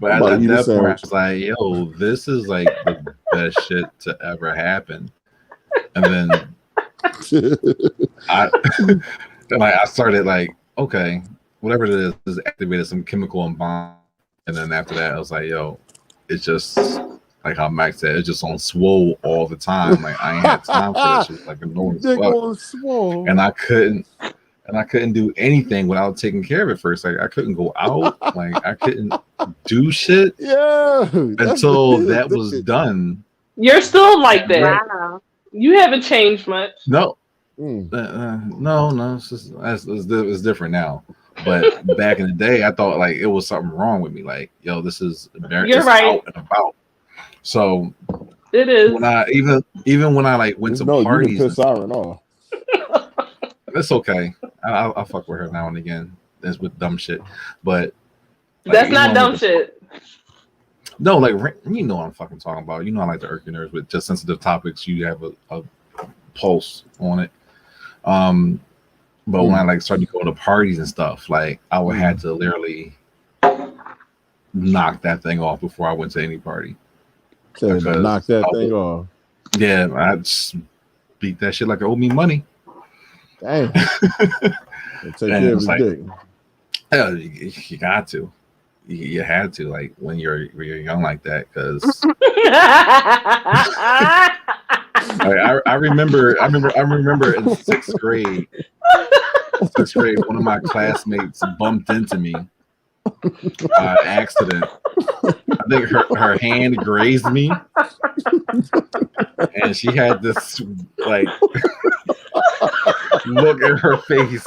But at that point, I was like, yo, this is like the best shit to ever happen. And then I started like, okay, whatever it is activated some chemical and bomb. And then after that, I was like, yo, it's just like how Max said, it's just on swole all the time. Like I ain't had time for this shit, like annoying fuck. And I couldn't do anything without taking care of it first. Like I couldn't go out. Like I couldn't do shit. Yeah. Until that was done. You're still like that. Wow. You haven't changed much. No. No. It's just it's different now. But back in the day, I thought like it was something wrong with me. Like, yo, this is You're right. Out and about. So it is. When I even when I like went to parties, you can piss Siren off. It's okay. I'll fuck with her now and again. That's with dumb shit, but like, that's not dumb shit. No, like you know what I'm fucking talking about. You know I like to irk your nerves with just sensitive topics. You have a pulse on it. But when I like started going to parties and stuff, like I would have to literally knock that thing off before I went to any party. So knock that thing off. Yeah, I just beat that shit like it owed me money. Damn. Take care of like, dick. Yeah, you got to. You had to, like when you're young like that, because I remember in sixth grade, one of my classmates bumped into me by accident. I think her hand grazed me, and she had this like look at her face.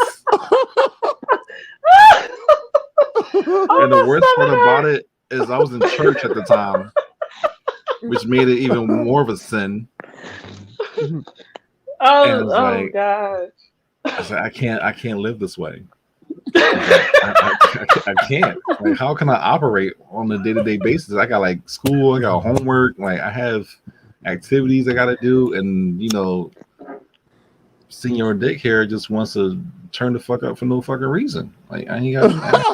And the worst part about it is I was in church at the time, which made it even more of a sin. Oh gosh. I was like, I can't live this way. I can't. Like, how can I operate on a day-to-day basis? I got like school, I got homework, like I have activities I gotta do, and senior dick hair just wants to turn the fuck up for no fucking reason. Like I ain't got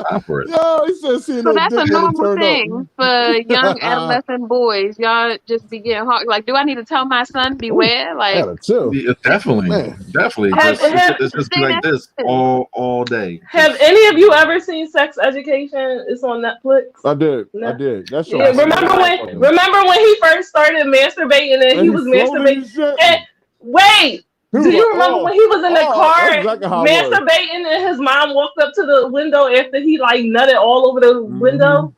time for it. Yo, he said seeing So his that's a dick want to normal turn thing for young adolescent boys. Y'all just be getting hard. Like, do I need to tell my son Ooh, beware? I Like, gotta chill. Yeah, definitely, Man, definitely. oh, Just well, it's just be say like that. this all day. Have Just any of you ever seen Sex Education? It's on Netflix. I did. No. That show Yeah, was That's remember it. when he first started masturbating and and he he was floated masturbating? and shit. And wait, He do was you like, remember when he was in the car that's exactly how it was. masturbating and his mom walked up to the window after he like nutted all over the window?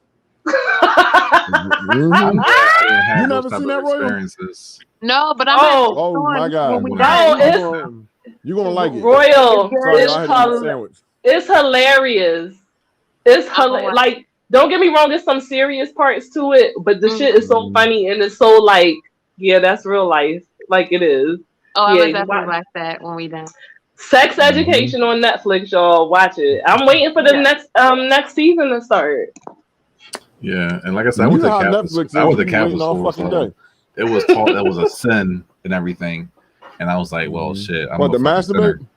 I'm glad I didn't You have those never type seen of that, Royal? experiences. No, but I'm Oh, Oh my on when God! we When done. I You gonna like it? Royal, It's Sorry, good. y'all, I had to eat a sandwich. it's hilarious. It's I'm gonna watch. like, don't get me wrong, there's some serious parts to it, but the shit is so Mhm. funny and it's so like, yeah, that's real life, like it is. Oh, I'm Yeah, gonna you definitely watch watch that when we done. Sex Mhm. Education on Netflix, y'all. Watch it. I'm waiting for the Yeah. next season to start. Yeah, and like I said, I You went know to how Catholic school. Netflix I is. went You to be Catholic waiting all school, fucking so day. it was taught that was a sin and everything. And I was like, well, shit, I'm What, a the fucking sinner. masturbate?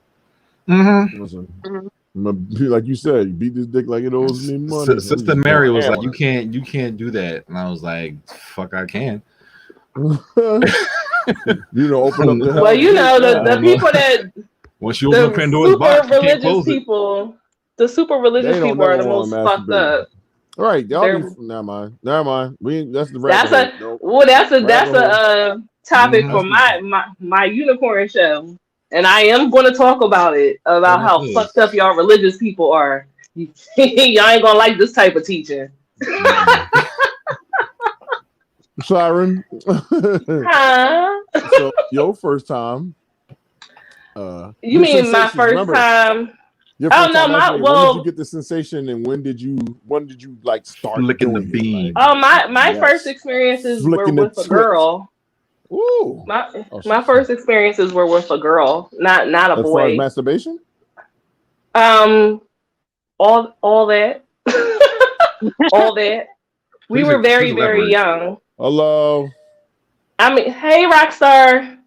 Mm-hmm. Listen, Mhm. I'm gonna be like you said, you beat this dick like it owes me money. I'm Sister just Mary going was ham like, on you can't do that, and I was like, fuck, I can. it. You know, open up the hell Well, you know I the don't know. people that Once you open up the Pandora's super box, you can't religious close it. people, the super They religious don't people are never the want to most fucked masturbate. up. All right, y'all be They're never mind. Never mind. That's the rabbit that's hole. a Nope. well, that's Rabbit hole. a topic Mm-hmm. for That's the my unicorn show, and I am going to talk about it about It how fucked up is. y'all religious people are. y'all ain't gonna like this type of teaching. Siren. Huh? So your first time, You your mean my sensations. first Remember time? your Oh first no, time my masturbating. When did you well, get the sensation, and when did you like start Flicking the doing it? Like, bean. oh my first yes, experiences were flicking the with a twit. girl. Ooh. Oh, My first experiences were with a girl, not a as far as boy. masturbation. Um, all that, all that. We were Please very elaborate. young. Hello. I mean, hey, Rockstar.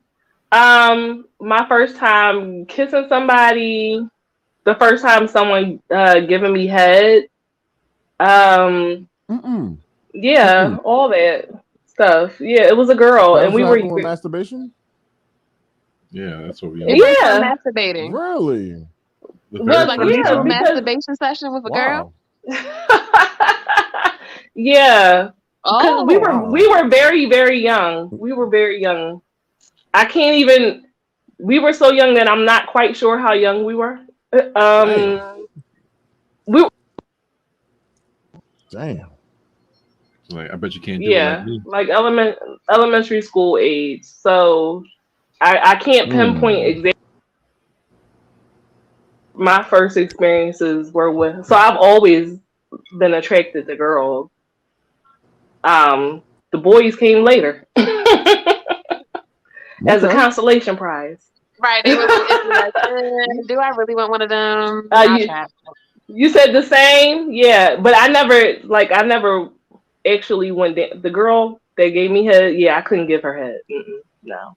My first time kissing somebody, the first time someone giving me head. Um, Mm-mm. yeah, Mm-mm. all that stuff. Yeah, it was a girl, That's and we what were. happened with masturbation. Yeah, that's what we Your on. first time Yeah, masturbating. Really? The It was very well, like a first yeah, mutual time. because masturbation session with a girl. Wow. yeah, because Oh, we Wow. were very young. We were very young. I can't even. We were so young that I'm not quite sure how young we were. Damn. We So, like, I bet you can't do it like yeah, me. like elementary school age. So I can't pinpoint Mm. exactly. My first experiences were with. So I've always been attracted to girls. Um, the boys came later as a Okay. consolation prize. right. They were a little iffy, like, do I really want one of them? Uh, I'll you try. you said the same, yeah, but I never actually went down. The girl that gave me head, yeah, I couldn't give her head. No,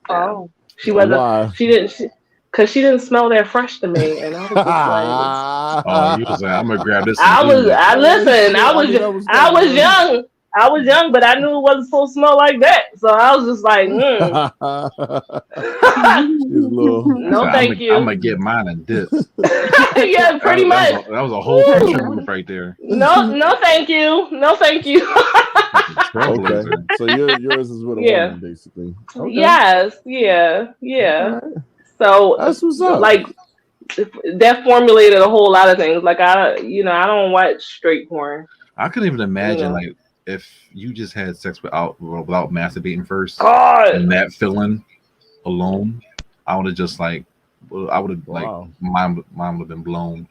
no, Oh, she wasn't. Why? She didn't. Cause she didn't smell that fresh to me, and I was just like, Oh, you was like, I'm gonna grab this and I was. leave. I Oh listen. shit! I knew that was I coming, was man. young. I was young, but I knew it wasn't supposed to smell like that. So I was just like, His little. I said, no, thank I'm you. gonna get mine and dip. Yeah, pretty much. That was a whole picture Woo. move right there. No, thank you. No, thank you. Fucking Okay, trailblazer. so yours is with a Yeah. woman, basically. Okay. Yes. Yeah. Yeah. All right. So, That's what's up. like, that formulated a whole lot of things. Like, I don't watch straight porn. I couldn't even imagine know. like if you just had sex without masturbating first, God. and that feeling alone, I would have just like, well, I would have like Wow. mine would have been blown.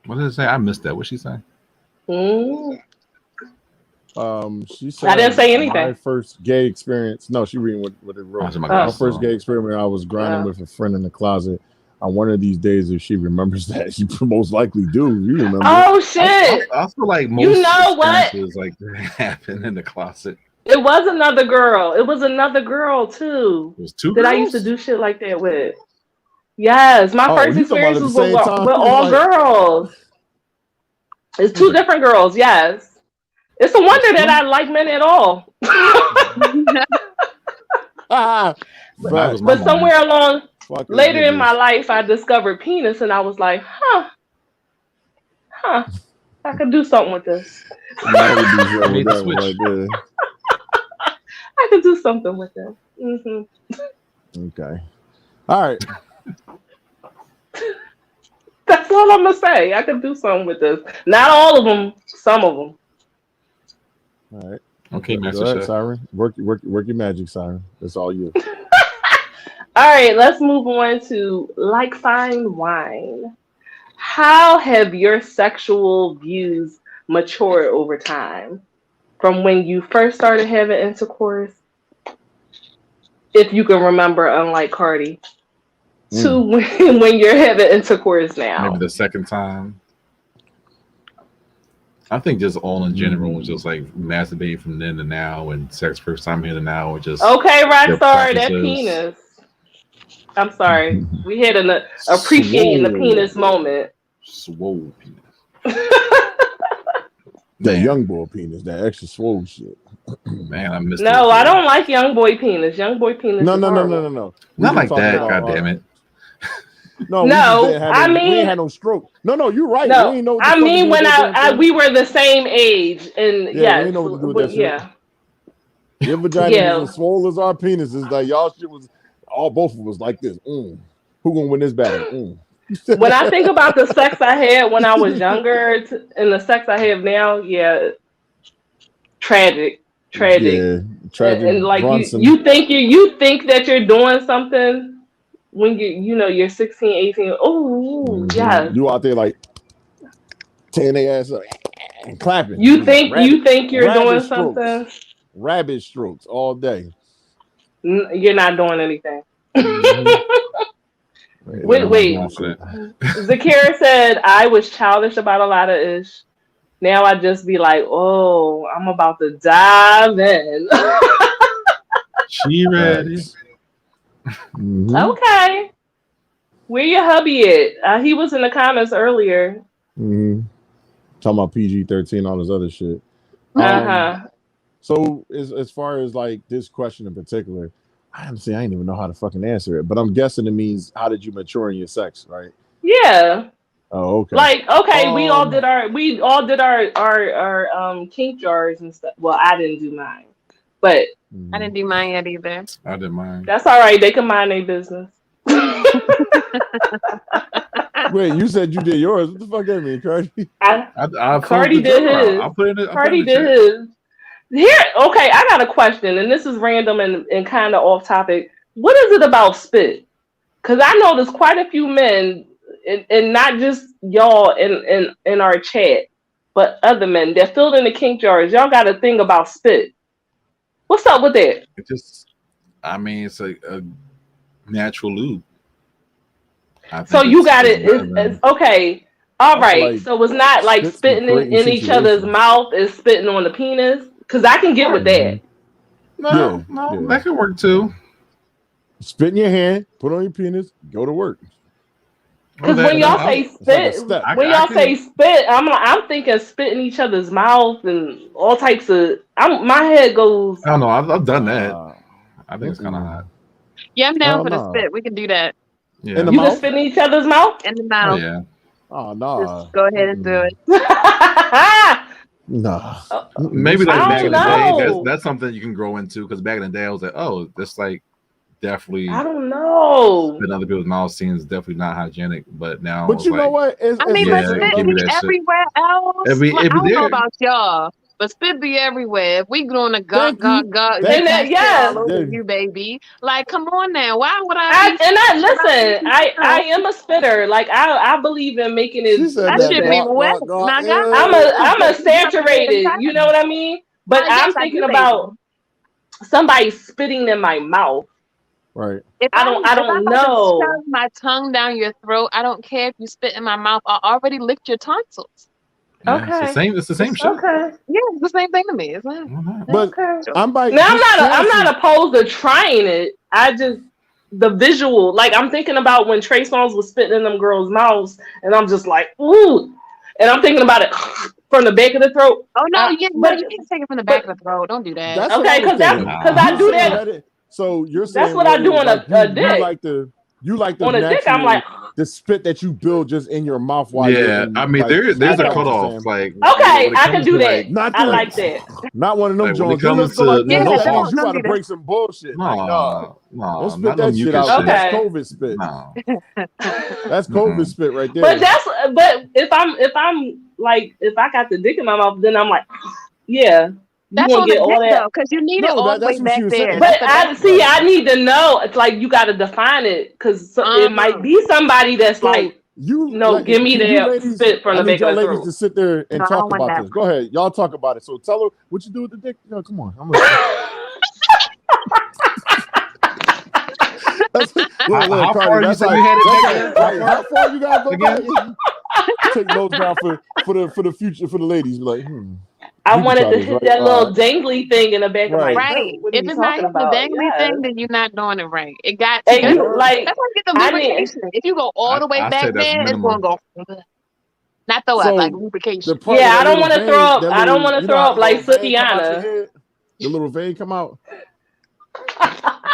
What did it say? I missed that. What she say? Mm. She said I didn't say my anything. first gay experience. No, she reading what it Oh, wrote. it's in my Oh. My glasses first on. gay experiment, I was grinding Yeah. with a friend in the closet. On one of these days, if she remembers that, she most likely do. You remember? Oh shit! I feel like most You know what? experiences like that happen in the closet. It was another girl. It was another girl too It was two that I used to girls. do shit like that with. Yes, my Oh, first you talking about experience at the was same time? with It's all like girls. It's it's two like different girls. Yes, it's a a wonder that I swing. like men at all. Ah, That was facts. my But mind. somewhere along Fucking later in my niggas. life, I discovered penis, and I was like, huh, I could do something with this. Yeah, I could do You something with made the that one right switch. there. I could do something with it. Okay. All right. That's all I'm gonna say. I could do something with this. Not all of them. Some of them. All right. Okay, Go Master ahead, Chef. Siren. Work your magic, Siren. That's all you. All right, let's move on to like fine wine. How have your sexual views matured over time? From when you first started having intercourse, if you can remember, unlike Cardi, to Mm. when you're having intercourse Maybe now. the second time. I think just all in general was Mm. just like masturbating from then to now and sex first time here to now, or just Okay, your Rockstar, that preferences. penis. I'm sorry. We had an appreciating the Swole, penis moment. swole penis. That Man, young boy penis, that extra swole shit. man, I missed those No, I days. don't like young boy penis. Young boy penis No, is no, no, no, horrible. no, no. We Not just like talking that. No. about God damn it. no, we just No, didn't have no I we ain't mean had no stroke. No, no, you're right. We no. ain't know what the I fuck to mean do with when that damn I thing. we were the same age and Yeah, we ain't yes, know what to do with that shit. yeah. Your vagina was Yeah. as swole as our penises. Like y'all shit was all both of us like this. Who gonna win this battle? When I think about the sex I had when I was younger and the sex I have now, yeah, tragic, tragic. Yeah, tragic And like Bronson. you think that you're doing something when you're 16, 18. Oh, yes. You out there like tearing their ass up and clapping, You just think you think you're rabbit doing strokes, something. rabbit strokes all day. You're not doing anything. Mm-hmm. Yeah, Wait, I'm not wait. going for that. Zakira said I was childish about a lot of ish. Now I just be like, oh, I'm about to dive in. She ready. Facts. Mm-hmm. Okay. Where your hubby at? He was in the comments earlier. Mm-hmm. Talking about PG-13, all this other shit. Uh-huh. So as far as like this question in particular, I honestly I didn't even know how to fucking answer it, but I'm guessing it means how did you mature in your sex, right? Yeah. Oh, okay. Like, okay, Um, we all did our kink jars and stuff. Well, I didn't do mine. But I mhm. didn't do mine yet either. I didn't mind. that's all right. They can mind their business. Wait, you said you did yours. What the fuck that mean, Cardi? I I fill up Cardi the did jar. his. I put it in Cardi the did chat. his. Here, okay, I got a question, and this is random and kind of off topic. What is it about spit? Because I know there's quite a few men, and not just y'all in our chat, but other men that filled in the kink jars. Y'all got a thing about spit. What's up with that? It just, I mean, it's a natural lube. I So think you got it's it. better It's than okay. All I feel right. like So it's not like spits be spitting creating in each other's situations. mouth. It's spitting on the penis. Because I can get with right. that. Yeah, No, yeah. that could work too. Spit in your hand, put on your penis, go to work. Well, Because when It's like y'all a, say it's like a spit, step. when I y'all say can. spit, I'm thinking spit in each other's mouth and all types of. My head goes. I don't know. I've done that. Nah. I think it's kind of Mm-mm. hot. Yeah, I'm down Hell for the nah. spit. We can do that In Yeah. the You can mouth? spit in each other's mouth. in the Oh mouth. yeah. Oh Just nah. go ahead and do Mm-mm. it. I Nah. Maybe Stay like with back don't in the your day, ass. know. that's something you can grow into. Because back in the day, I was like, oh, that's like I definitely don't know. spitting other people's mouth scenes definitely not hygienic. But now But it's you know like, what? I It's mean, a but yeah, certain spit give me be level. that shit. everywhere else. Like, I Every don't know there. about y'all, but spit be everywhere. If we doing a Thank you. And Thank spit you. that all yes, over Yeah. you, baby. Like, come on now. Why would I I be? and I Should I listen. be? I am a spitter. Like I believe in making She it. said That that should be Listen, wet. gawk. Now, God, I'm a you have to get in saturated. You know time. what I mean? But Yes, I'm I do, thinking baby. about somebody spitting in my mouth. Right. I If I'm don't about to know. shove my tongue down your throat, I don't care if you spit in my mouth. I already licked your tonsils. Yeah, it's the Okay. same. It's the same shit. Okay. Yeah, it's the same thing to me. It's not. Why not? But Okay. I'm like, Now just I'm chances. not opposed to trying it. I just the visual, like I'm thinking about when Trey Songz was spitting in them girls' mouths, and I'm just like, ooh, and I'm thinking about it from the back of the throat. Oh no, yeah, no, But you can't take it from the back but of the throat. Don't do that. That's what I okay, was thinking. because I Nah. You do saying that. let it? So you're That's saying what let I do it on like a you dick. like the On a dick, I'm like, natural the spit that you build just in your mouth while you're Yeah, in I mean like there's I a get what you're cutoff. saying. Like okay, when it I can comes do to that. like I like that. not one of them when it Jones. Your lips comes go like to this. Yeah, no, That means you don't about do to that. break some bullshit. Like, nah, don't spit not no that shit mucus out. shit. That's Okay. COVID spit. No, That's COVID spit right But there. if I'm like if I got the dick in my mouth, then I'm like, yeah, you That's gonna on the get all dick that. though, because you need it No, all the way that's what she back was there. saying. That's But the best I see. part. Right. I need to know. It's like you got to define it because it might Uh-huh. be somebody that's So like, you no, like give me can you that ladies spit from I the need back of y'all the ladies throat. to sit there and No, I talk don't want about that this. one. Go ahead. Y'all talk about it. So tell her what you do with the dick. Yo, come on. I'm listening. That's, look, how Cardi. far you That's said like you had it that's back like there? How right. How far far you gotta go back? again? Take notes down for the future for the ladies. Be like, I we can wanted try to this, hit right? that little dangly thing in the back of my Right. throat. Right. What are If you it's not talking hitting the about? dangly Yes. thing, then you're not doing it right. It got to And go. you like, That's why you get the I need. lubrication. If you go all the way I back said that's there, it's gonna minimum. go not throw up like So lubrication. the part Yeah, of I that don't little want to throw vein, up. that I don't little, want to you know throw how up the like little vein come out your Sutiana. head? The little vein come out.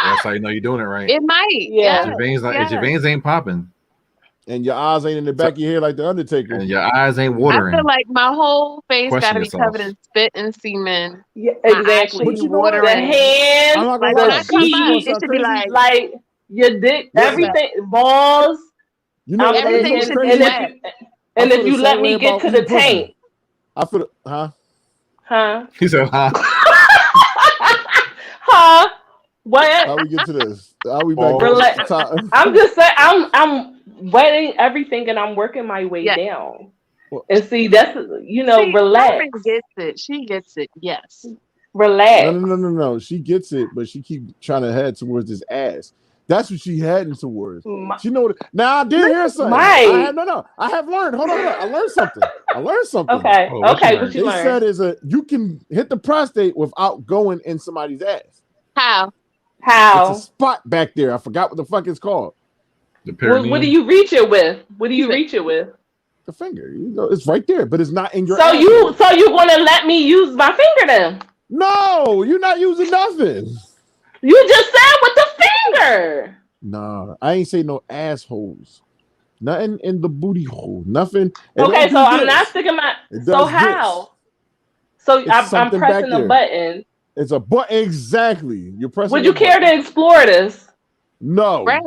That's how you know you're doing it right. It might. Yeah. Yes. If your Yes. veins ain't popping And your eyes ain't in the so, back of your head like the Undertaker. and your eyes ain't I feel watering, like my whole face got question to be covered yourself. in spit and semen. Yeah, My eyes should exactly. be But you know what? The watering. I'm hands, not gonna Like when the I lie. come This is gonna up, cheeks, it sound should be crazy. like like your dick, Listen, wet. everything, balls. you know what else Everything is should be And crazy? if wet. you I and feel if the you same let way me get about to the eating pussy. tank, I feel, huh? huh? He said, "Huh?" Huh? What? How we get to this? How we back to Balls. Relax. time? I'm just saying. I'm wetting everything, and I'm working my way Yeah. down. Well, And see, that's See, relax, Carmen gets it. She gets it. Yes. relax. no. She gets it, but she keep trying to head towards this ass. That's what she heading towards. My, She know. Now I did hear something. Mike. I have learned. Hold on. I learned something. Okay. Oh, what you Okay. What learned? you They learn? said you can hit the prostate without going in somebody's ass. How? It's a How? spot back there. I forgot what the fuck it's called. The What do perineum. you reach it with? What do He you said, reach it with? The finger. You know, it's right there, but it's not in your So you asshole. so you gonna let me use my finger then? No, you're not using nothing. You just said with the finger. Nah, I ain't say no assholes. Nothing in the booty hole. Nothing. It don't Okay, so do I'm not this. sticking my. It So does this. how? So It's I'm something back pressing a there. button. It's a button. Exactly. You're pressing Would a you care button. to explore this? No. right.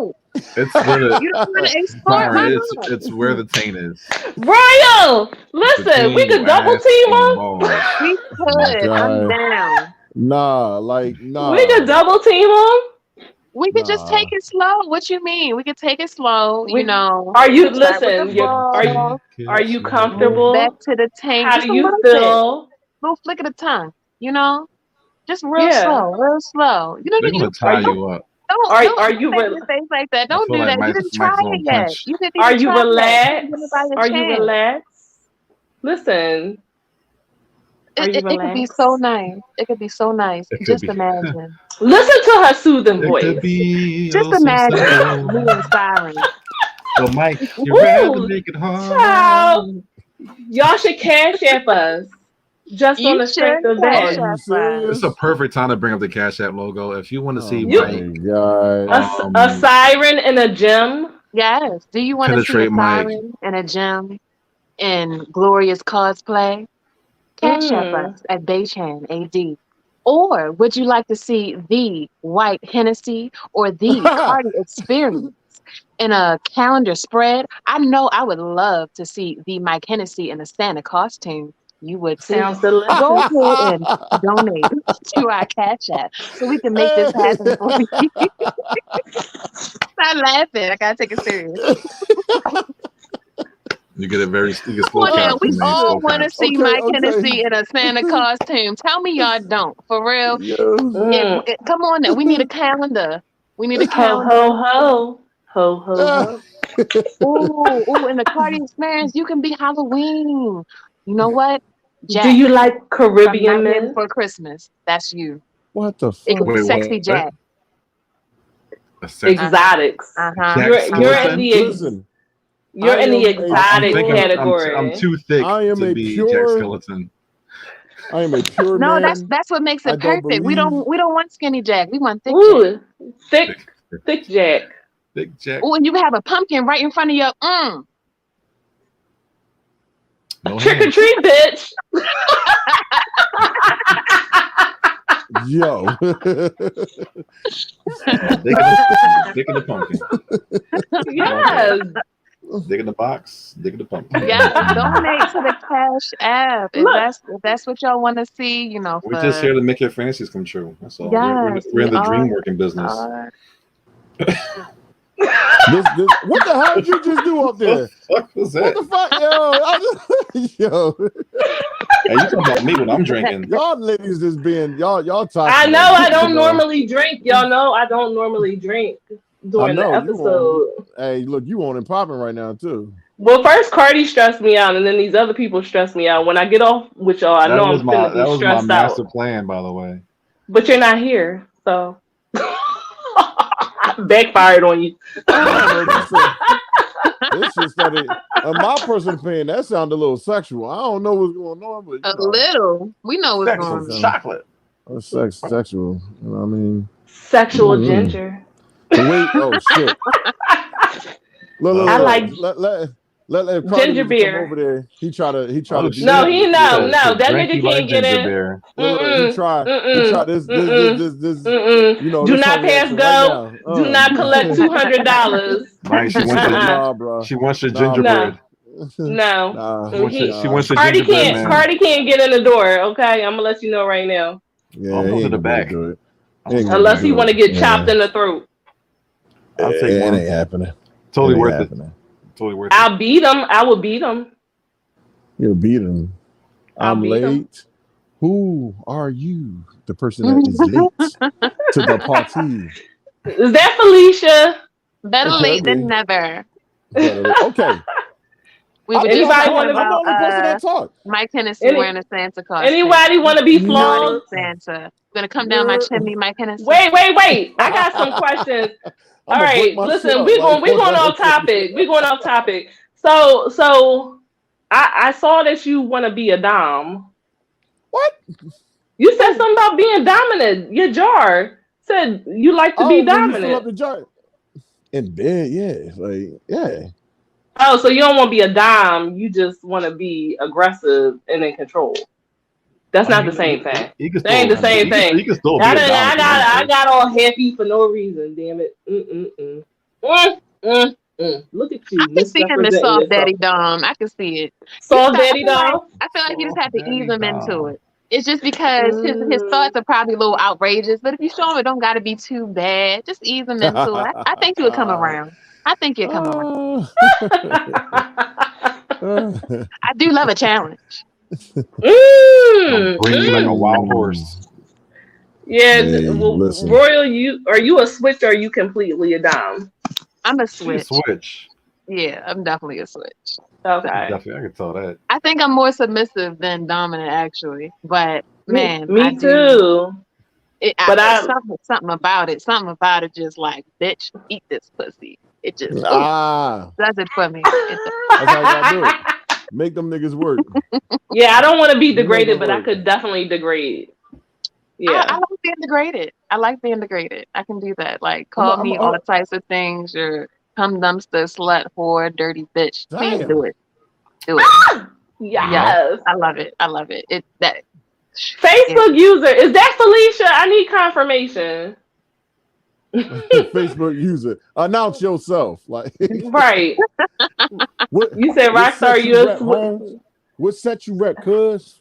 It's where the You don't want to explore it? Why Byron, not? it's where the taint is. Royal, listen, we Between could your double ass team and your them. balls. We My could. I'm God. down. Nah. We could Nah. double team them. We could just take Nah. it slow. What you mean? We could take it slow. You We know, are you start with the listen? We can Are ball, take are it you move slow. back comfortable? to the tank, How just do a you little bit, feel? little flick of the tongue. You know, just real Yeah. slow, real slow. You know, They're you gonna Are tie you you up. are don't you make your face like that. I Don't feel do like that. You didn't try Mike's gonna it yet. punch. You didn't are even you try that. You didn't relaxed? give it by a Are you chance. relaxed? Listen, are you It could be so relaxed? nice. It could be so nice. It could Just be. imagine. Listen to her soothing It could voice. be Just oh so imagine me simple. and Siren. But Mike, you rather Ooh, make it child, hard. y'all should cash app us just on You the should strength of Are cash that. you up us. It's a serious? perfect time to bring up the Cash App logo. If you want to Oh see You Mike my God. a siren in a gym. Yes. Do you want to see a penetrate Mike, siren in a gym in glorious cosplay? Cash up Mm. us at BAE-Chan AD. Or would you like to see the White Hennessy or the Cardi Experience in a calendar spread? I know I would love to see the Mike Hennessy in a Santa costume. You would too. Sounds Go delicious. ahead and donate to our Cash App so we can make this happen for you. Not laughing. I gotta take it serious. you get you get Come skull on now. caps We from me. all Skull want to caps. see Okay, Mike okay. Hennessy in a Santa costume. Tell me y'all don't. For real. Yo. Mm. Come on now. We need a calendar. We need a Ho calendar. ho ho. Ho ho ho. Ooh, ooh, in the Cardi Experience, you can be Halloween. You know what? Do Jack you like from Caribbean Nightmare men? Before Christmas. That's you. What the It could fuck? be Wait, sexy what? Jack. A sex Uh huh. Exotics. Uh huh. Jack You're in skeleton? the Listen, you're I in the am a I'm exotic thinking pure. I'm category. too thick I am to a be Jack pure. skeleton. I am a pure No, man. that's what makes I it don't perfect. believe. We don't want skinny Jack. We want thick Jack. Ooh, thick, Thick, thick Jack. thick Jack. Oh, and you can have a pumpkin right in front of your. No Trick or hands. treat, bitch. Yo. Dick in the pumpkin. Yes. Dick in the box. Dick in the pumpkin. Yes, donate to the Cash App Look, if that's what y'all want to see. We're just For here to make your fantasies come true. That's all. yes, We're we in the are. dream working business. This what the hell did you just do up What there? the fuck was What that? the fuck, yo? Hey, you talking about me when I'm drinking? Y'all ladies is being y'all toxic. I know on I this, don't normally drink. Y'all know I don't normally drink I during the know you on. episode. Hey, look, you on and popping right now too. Well, first Cardi stressed me out, and then these other people stress me out. When I get off with y'all, I know I'm finna be That was my stressed out. master plan, by the way. But you're not here, so I backfired on you. Oh, this just started. In my personal opinion, that sounded a little sexual. I don't know what's going on, but A little. We know what's Sex going with on. chocolate. sexual. You know what I mean? Sexual Mm-hmm. ginger. The way, oh shit. I like Let Cardi ginger to come beer. over there. He try to Oh be No, shit! he nice. no Yeah. no. That Drank nigga you like can't get ginger in. beer. Look, Mm-mm, he try mm-mm, mm-mm, this mm-mm. Do this her not pass reaction right go. now. Do not collect $200. Right, she wants your Nah, bro. she wants your Nah, No, gingerbread. bro. no. Nah, She nah. wants your gingerbread man. Cardi can't get in the door. Okay, I'm gonna let you know right now. Oh, I'm Yeah, he going to ain't the gonna be able to back. do it. I'm He ain't going to gonna the be able Unless to he back. do want to it. get chopped Yeah. in the throat. I'll take It one. ain't happening. Totally It ain't worth it. happening. Totally worth it. I'll beat him. I will beat him. You'll beat him. I'll I'm beat him. late. Who are you? The person that is late to the party. Is that Felicia? Better It could late than be. never. Better. Okay. We were just Anybody want talking to I'm the be about only person that talked. Mike Hennessy any? wearing a Santa costume. Anybody want to be Naughty flogged? Santa. Gonna come down my You're chimney, Mike Hennessy. Wait. I got some questions. I'm All gonna break right, my shit listen, up. Like, we hold going on. off topic. We going off topic. So I saw that you want to be a dom. What? You said something about being dominant. Your jar said you like to be Oh, when you fill up dominant. the jar in bed, yeah, like yeah. Oh, so you don't want to be a dom. You just want to be aggressive and in control. That's I not mean, the same thing. he can That ain't still the same thing. he can still be I, a done, dom if he wants I to. got all happy for no reason. Damn it. Look at I you can see him as misrepresenting soft yourself. daddy Dom. I can see it. Soft daddy dom. I feel like you just Soft have to ease daddy him into dom. it. It's just because his Mm. thoughts are probably a little outrageous, but if you show him it don't gotta be too bad, just ease him into it. I think you would come around. I think you'll come around. I do love a challenge. I'll bring you like a wild horse. Yeah, Hey, well, listen. Royal, are you a switch or are you completely a dom? I'm a She a switch. switch. Yeah, I'm definitely a switch. Okay. Definitely, I can tell that. I think I'm more submissive than dominant, actually. But man, I Me do. too. But Something about it. Something about it. Just like, bitch, eat this pussy. It just Ah, does it for me. that's how you gotta do it. Make them niggas work. yeah, I don't want to be You make degraded, them but I work. could definitely degrade. I Yeah. like being degraded. I like being degraded. I can do that. Like, I'm, call I'm, me I'm, all types of things. You're cum dumpster, slut, whore, dirty bitch. Man, do damn. it. Do it. Yeah, Yes. I love it. I love it. Yeah. Facebook user. Is that Felicia? I need confirmation. Facebook user. Announce yourself. Like Right. what You said what Rockstar, set you rep, Holmes? What set you rep, cuz?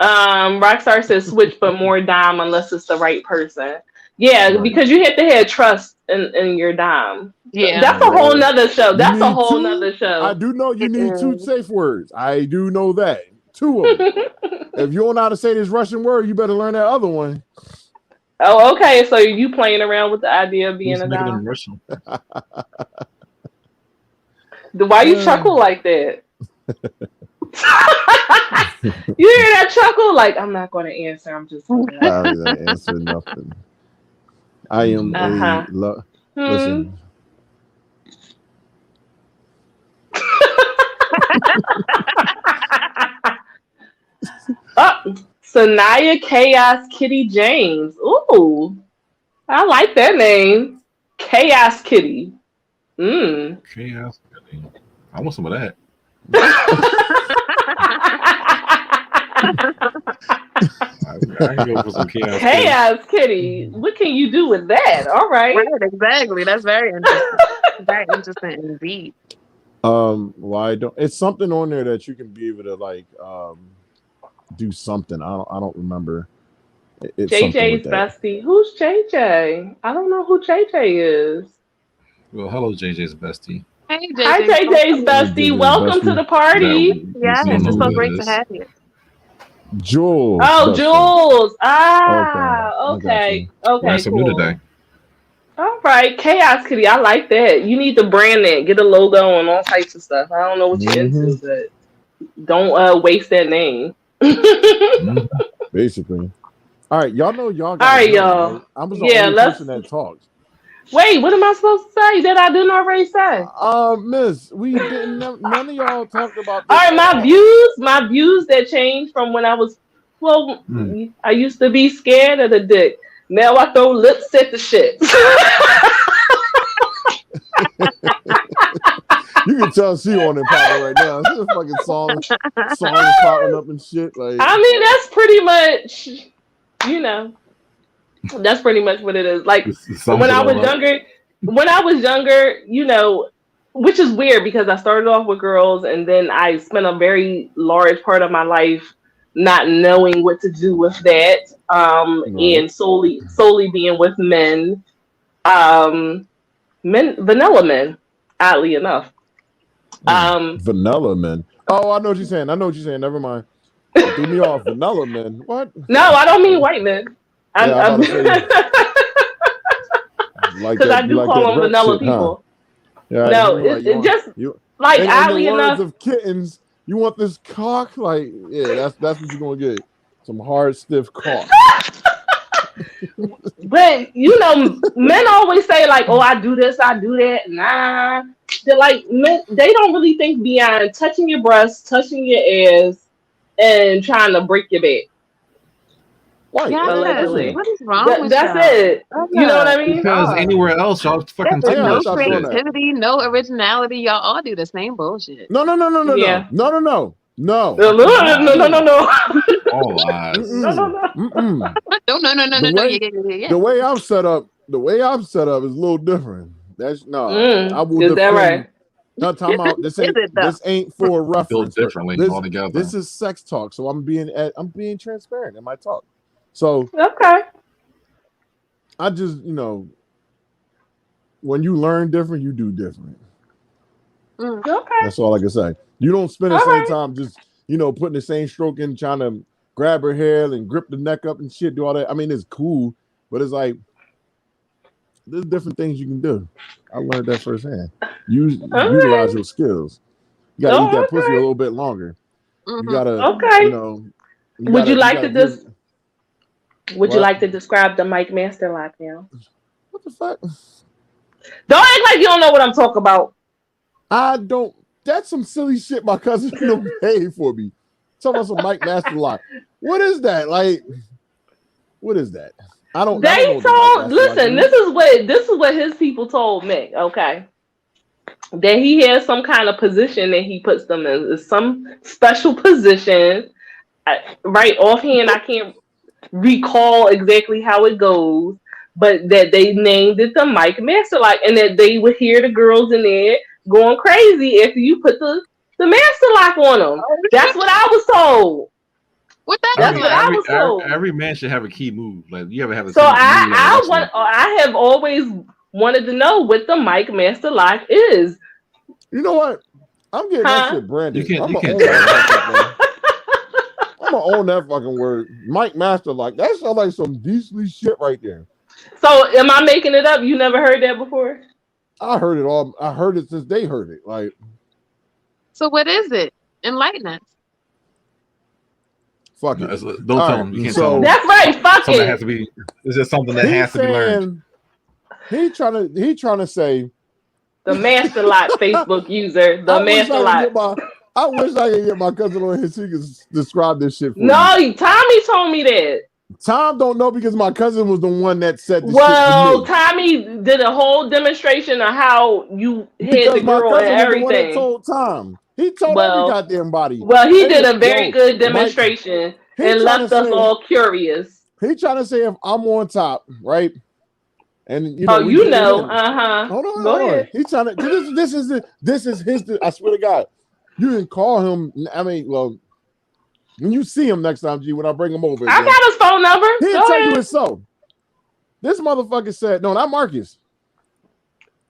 Rockstar says switch but more dime unless it's the right person. Yeah, Right. because you have to have trust in your dime. Yeah. That's a whole nother show. You That's a need whole two. nother I show. do know you It need two is. safe words. I do know that. Two of them. If you don't know how to say this Russian word, you better learn that other one. Oh, okay. So you playing around with the idea of being Who's a making dime? them Russian? Why you chuckle like that? You hear that chuckle? Like, I'm not going to answer. I'm just going to I didn't answer nothing. I am Uh-huh. Hmm. listen. Oh, Sanaya Chaos Kitty James. Ooh, I like that name. Chaos Kitty. Mm. Chaos. I want some of that. I can go for some chaos. Kitty. Chaos Kitty. What can you do with that? All right. Right, exactly. That's very interesting. Very interesting indeed. Why don't it's something on there that you can be able to like do something. I don't remember. It's something with JJ's that. bestie. Who's JJ? I don't know who JJ is. Well, hello, JJ's bestie. Hey, Hi, JJ. JJ's Hey, bestie. JJ's Welcome to bestie. the That party. Yes, we don't it's know so who it great to is. have you. Jules. Oh, bestie. Jules. Okay, Ah, I got okay. you. Learn Okay, something new today. cool. All right. Chaos Kitty. I like that. You need to brand that. Get a logo and all types of stuff. I don't know what you're Mm-hmm. into, but don't waste that name. Mhm. Basically. All right, y'all know y'all All gotta right, go, right? y'all. I was the Yeah, only let's person that talked. wait. What am I supposed to say that I didn't already say? Miss, we didn't none of y'all talked about All this right, at all. my views that changed from when I was, well, Mm. I used to be scared of the dick. Now I throw lips at the shit. You can tell she on it popping right now. She's a fucking songs popping up and shit. Like, I mean, that's pretty much, you know, that's pretty much what it is. Like This sums when it I all was up. younger, you know, which is weird because I started off with girls and then I spent a very large part of my life not knowing what to do with that, right. and solely being with men, um, vanilla men, oddly enough. Um, Vanilla men. Oh, I know what you're saying. I know what you're saying. Never mind. You threw me off. Vanilla men. What? no, I don't mean white men. Yeah, I'm I'm about to say you like because that. I You do like call that them rep vanilla shit, huh? people. Yeah, No, you like you it want just you. like And in the oddly words enough. of kittens, you want this cock? Like, yeah, that's what you're gonna get. Some hard, stiff cock. But you know, men always say like, "Oh, I do this, I do that." Nah, they're like men. They don't really think beyond touching your breast, touching your ass, and trying to break your back. Right. Yes. That's Allegedly, What is wrong with that's y'all? it. Oh You know what I my mean? Because God. anywhere else, y'all fucking There's I tickle gotta no us stop and doing shit. that. creativity, no originality. Y'all all do the same bullshit. No, no, no, no, no, no, Yeah. no, no, no, no, No, no, Fucking no, no, no, lies. no, mm-mm, no, All lies. no, no, mm-mm, no. mm-mm. No, no, no, no, The no, no. Yeah, way yeah, yeah, yeah. the way I'm set up, is a little different. That's no. I will Is that defend. right? No, time out. Is it though? This ain't for Built reference. differently This altogether. this is sex talk. So I'm being transparent in my talk. So Okay. I just when you learn different, you do different. Mm. Okay. That's all I can say. You don't spend All the same right. time just putting the same stroke in, trying to grab her hair and grip the neck up and shit. Do all that. I mean, it's cool, but it's like there's different things you can do. I learned that firsthand. All Utilize right. your skills. You got to eat that Oh, pussy a little bit longer. You Mm-hmm. gotta, okay. you Okay. know, Would you you like to gotta give. Would you What? like to describe the Mike Master lock now? What the fuck? Don't act like you don't know what I'm talking about. I don't. That's some silly shit my cousin done paid for me. Talking about some Mike Master lock. What is that? Like, what is that? I don't know They what the Mike told, Master lock listen, is. this is what his people told me, okay? That he has some kind of position that he puts them in. It's some special position. Right offhand, I can't recall exactly how it goes, but that they named it the Mike Master Lock, and that they would hear the girls in there going crazy if you put the Master Lock on them. Oh, That's what I was told. what that I look That's mean, what like? I was told. every man should have a key move. Like you ever have a So signature move like a wrestler? I have always wanted to know what the Mike Master Lock is, You know what? I'm getting that huh? shit branded. I'm You gonna can't own tell that that. motherfucker. I'm gonna own that fucking word. Mike Master like that sounds like some beastly shit right there. So am I making it up? You never heard that before? I heard it all. I heard it since they heard it. Like So what is it? Enlighten us. Fuck No, it. don't All tell right, him. You can't so- tell him. That's right. Fuck Something it. has to be. It's just something that has to be learned. He trying to say The Master Lock Facebook user. The Master Lock. I wish I could get my cousin on here so he could describe this shit for you. No, Tommy told me that. Tom don't know because my cousin was the one that said the shit Well, to me. Tommy did a whole demonstration of how you hit Because the my girl cousin and was the one that everything. told Tom. He told every goddamn body. Well, he did Anyway, a very good Mike, demonstration he and trying left to us say- all curious. He trying to say if I'm on top, right? And you know, Oh, we you get it know. in. Uh-huh. Hold on, Go hold on. ahead. He trying to. This is his. I swear to God, you can call him. I mean, well, when you see him next time, G, when I bring him over, I again, got his phone number. he'll Go tell you ahead. it's so. This motherfucker said, no, not Marcus.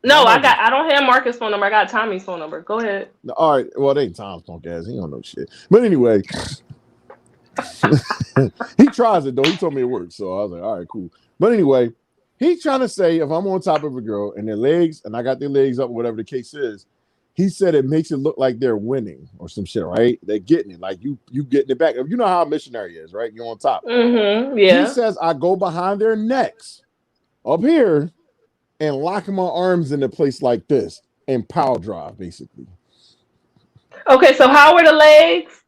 No, Marcus. I don't have Marcus' phone number. I got Tommy's phone number. Go ahead. No, all right, well, they ain't Tom's punk ass. He don't know shit. But anyway, he tries it though. He told me it works, so I was like, all right, cool. But anyway, he's trying to say if I'm on top of a girl and their legs, and I got their legs up, whatever the case is, he said it makes it look like they're winning or some shit, right? They're getting it, like you getting it back. You know how a missionary is, right? You're on top. Mm-hmm. Yeah. He says I go behind their necks up here and lock my arms into place like this and power drive, basically. Okay, so how are the legs?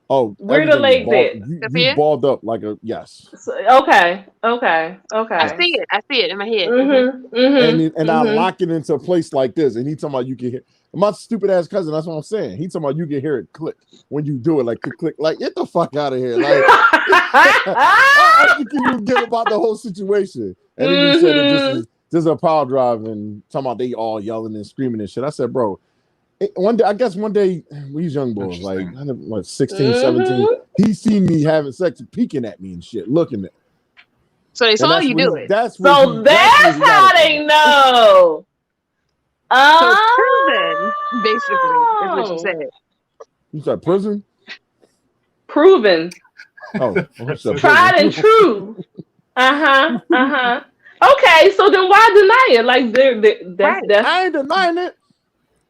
Oh, Where the legs at? You balled up like a yes. So, okay. I see it in my head. Mm-hmm. Mm-hmm. And I lock it into a place like this. And he talking about you can hear my stupid ass cousin. That's what I'm saying. He talking about you can hear it click when you do it, like click. Like get the fuck out of here. Like I think you get about the whole situation. And then he said it just a power drive and talking about they all yelling and screaming and shit. I said, bro. One day we was young boys, like 16, 17. He seen me having sex, peeking at me and shit, looking at. So they saw you do it. That's how they know. So proven, basically, is what you said. You said prison? Proven. Oh, tried and true. Okay, so then why deny it? Like that's I ain't denying it.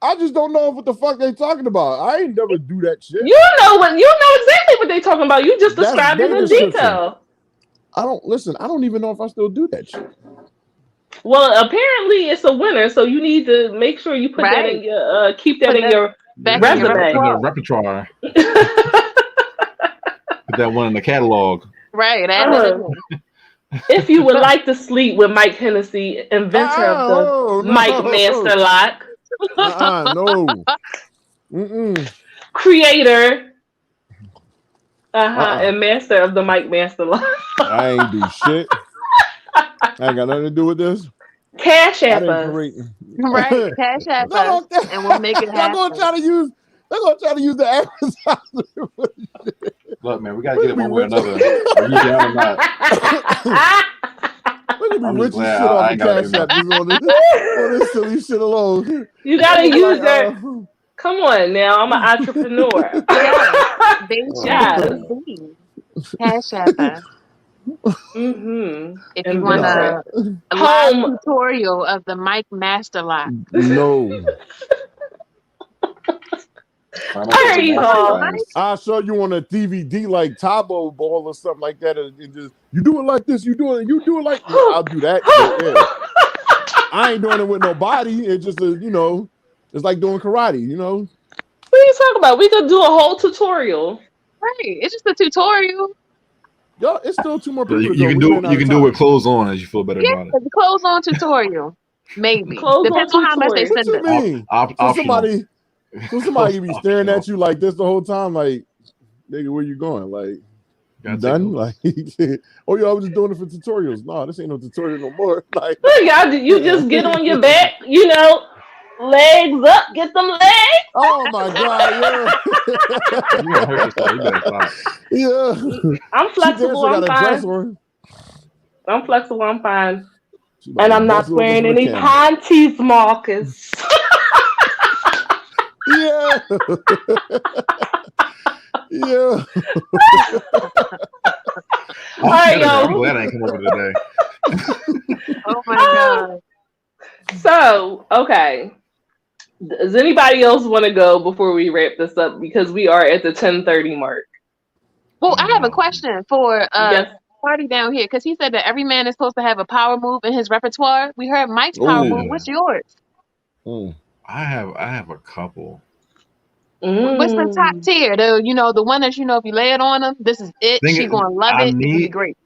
I just don't know what the fuck they talking about. I ain't never do that shit. You know exactly what they talking about. You just described it in detail. I don't even know if I still do that shit. Well, apparently it's a winner, so you need to make sure you put that in your keep that in your resume. Repertoire. Put that one in the catalog. Right. If you would like to sleep with Mike Hennessy, inventor of the Mike Master Lock. No. Creator. And master of the Mike Master Lock. I ain't do shit. I ain't got nothing to do with this. Cash app us. Right. Cash app us. And we'll make it happen. They're gonna try to use the advertisement. Look, man, we gotta get it one way or another. Are you down or not? Look at me rich shit off the cash app. On this silly shit alone. You gotta use that. Come on now, I'm an entrepreneur. Yes. Cash app us. If you want a live tutorial of the Mike Master Lock. No. I'll show you on a DVD like Tabo Ball or something like that, and just you do it like this, you do it like I'll do that. Yeah. I ain't doing it with nobody. It's just it's like doing karate, What are you talking about? We could do a whole tutorial. Right. It's just a tutorial. Yo, it's still two more people. You can do it with clothes on as you feel better about it. The clothes on tutorial. Maybe. Depends on how much they send us. So somebody be staring at you like this the whole time, like, nigga, where you going? Like, you done? Like, oh, yo, I was just doing it for tutorials. No, this ain't no tutorial no more. Like, y'all, you just get on your back, legs up, get them legs. Oh my god, yeah. You gonna hurt yourself. You better stop. Yeah. I'm flexible. I'm fine. I'm flexible. I'm fine. And I'm not wearing any panties, Marcus. Yeah. Yeah. All right, yo. I'm glad I ain't come over today. Oh my god. So, okay. Does anybody else want to go before we wrap this up? Because we are at the 10:30 mark. Well, I have a No. question for Yes. party down here because he said that every man is supposed to have a power move in his repertoire. We heard Mike's power move. Oh, What's Yeah. yours? I have a couple. What's the top Mm. tier? The one that if you lay it on him, this is it. Thing She is, gonna love I it. It's gonna be need great.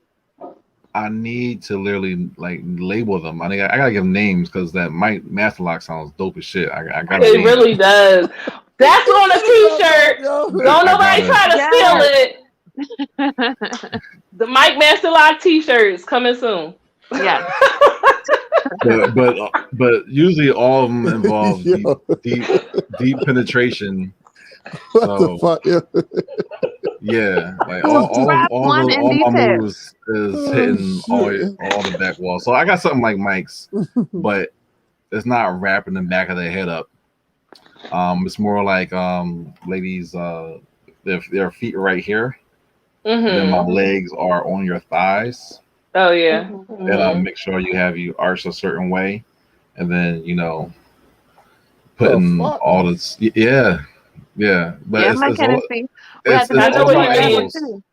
I need to literally like label them. I gotta give them names because that Mike Masterlock sounds dope as shit. I gotta It name it. really does. That's on a t-shirt. Don't I nobody gotta. try to steal Yes. it. The Mike Master Lock t-shirts coming soon. Yes. But usually all of them involve Yo, deep penetration. what the So fuck? Yo. yeah, like Describe one in all my detail. moves is Oh, hitting shit. all the back walls. So I got something like Mike's, but it's not wrapping the back of their head up. It's more like ladies, their feet are right here, then my Mm-hmm. legs are on your thighs, Oh yeah. Mhm. and Mm-hmm. make sure you arch a certain way, and then The putting fuck? all this, yeah, yeah, but Yeah, Mike Hennessy. We had to it's I mess know all with what you he about on that one means. angles. too.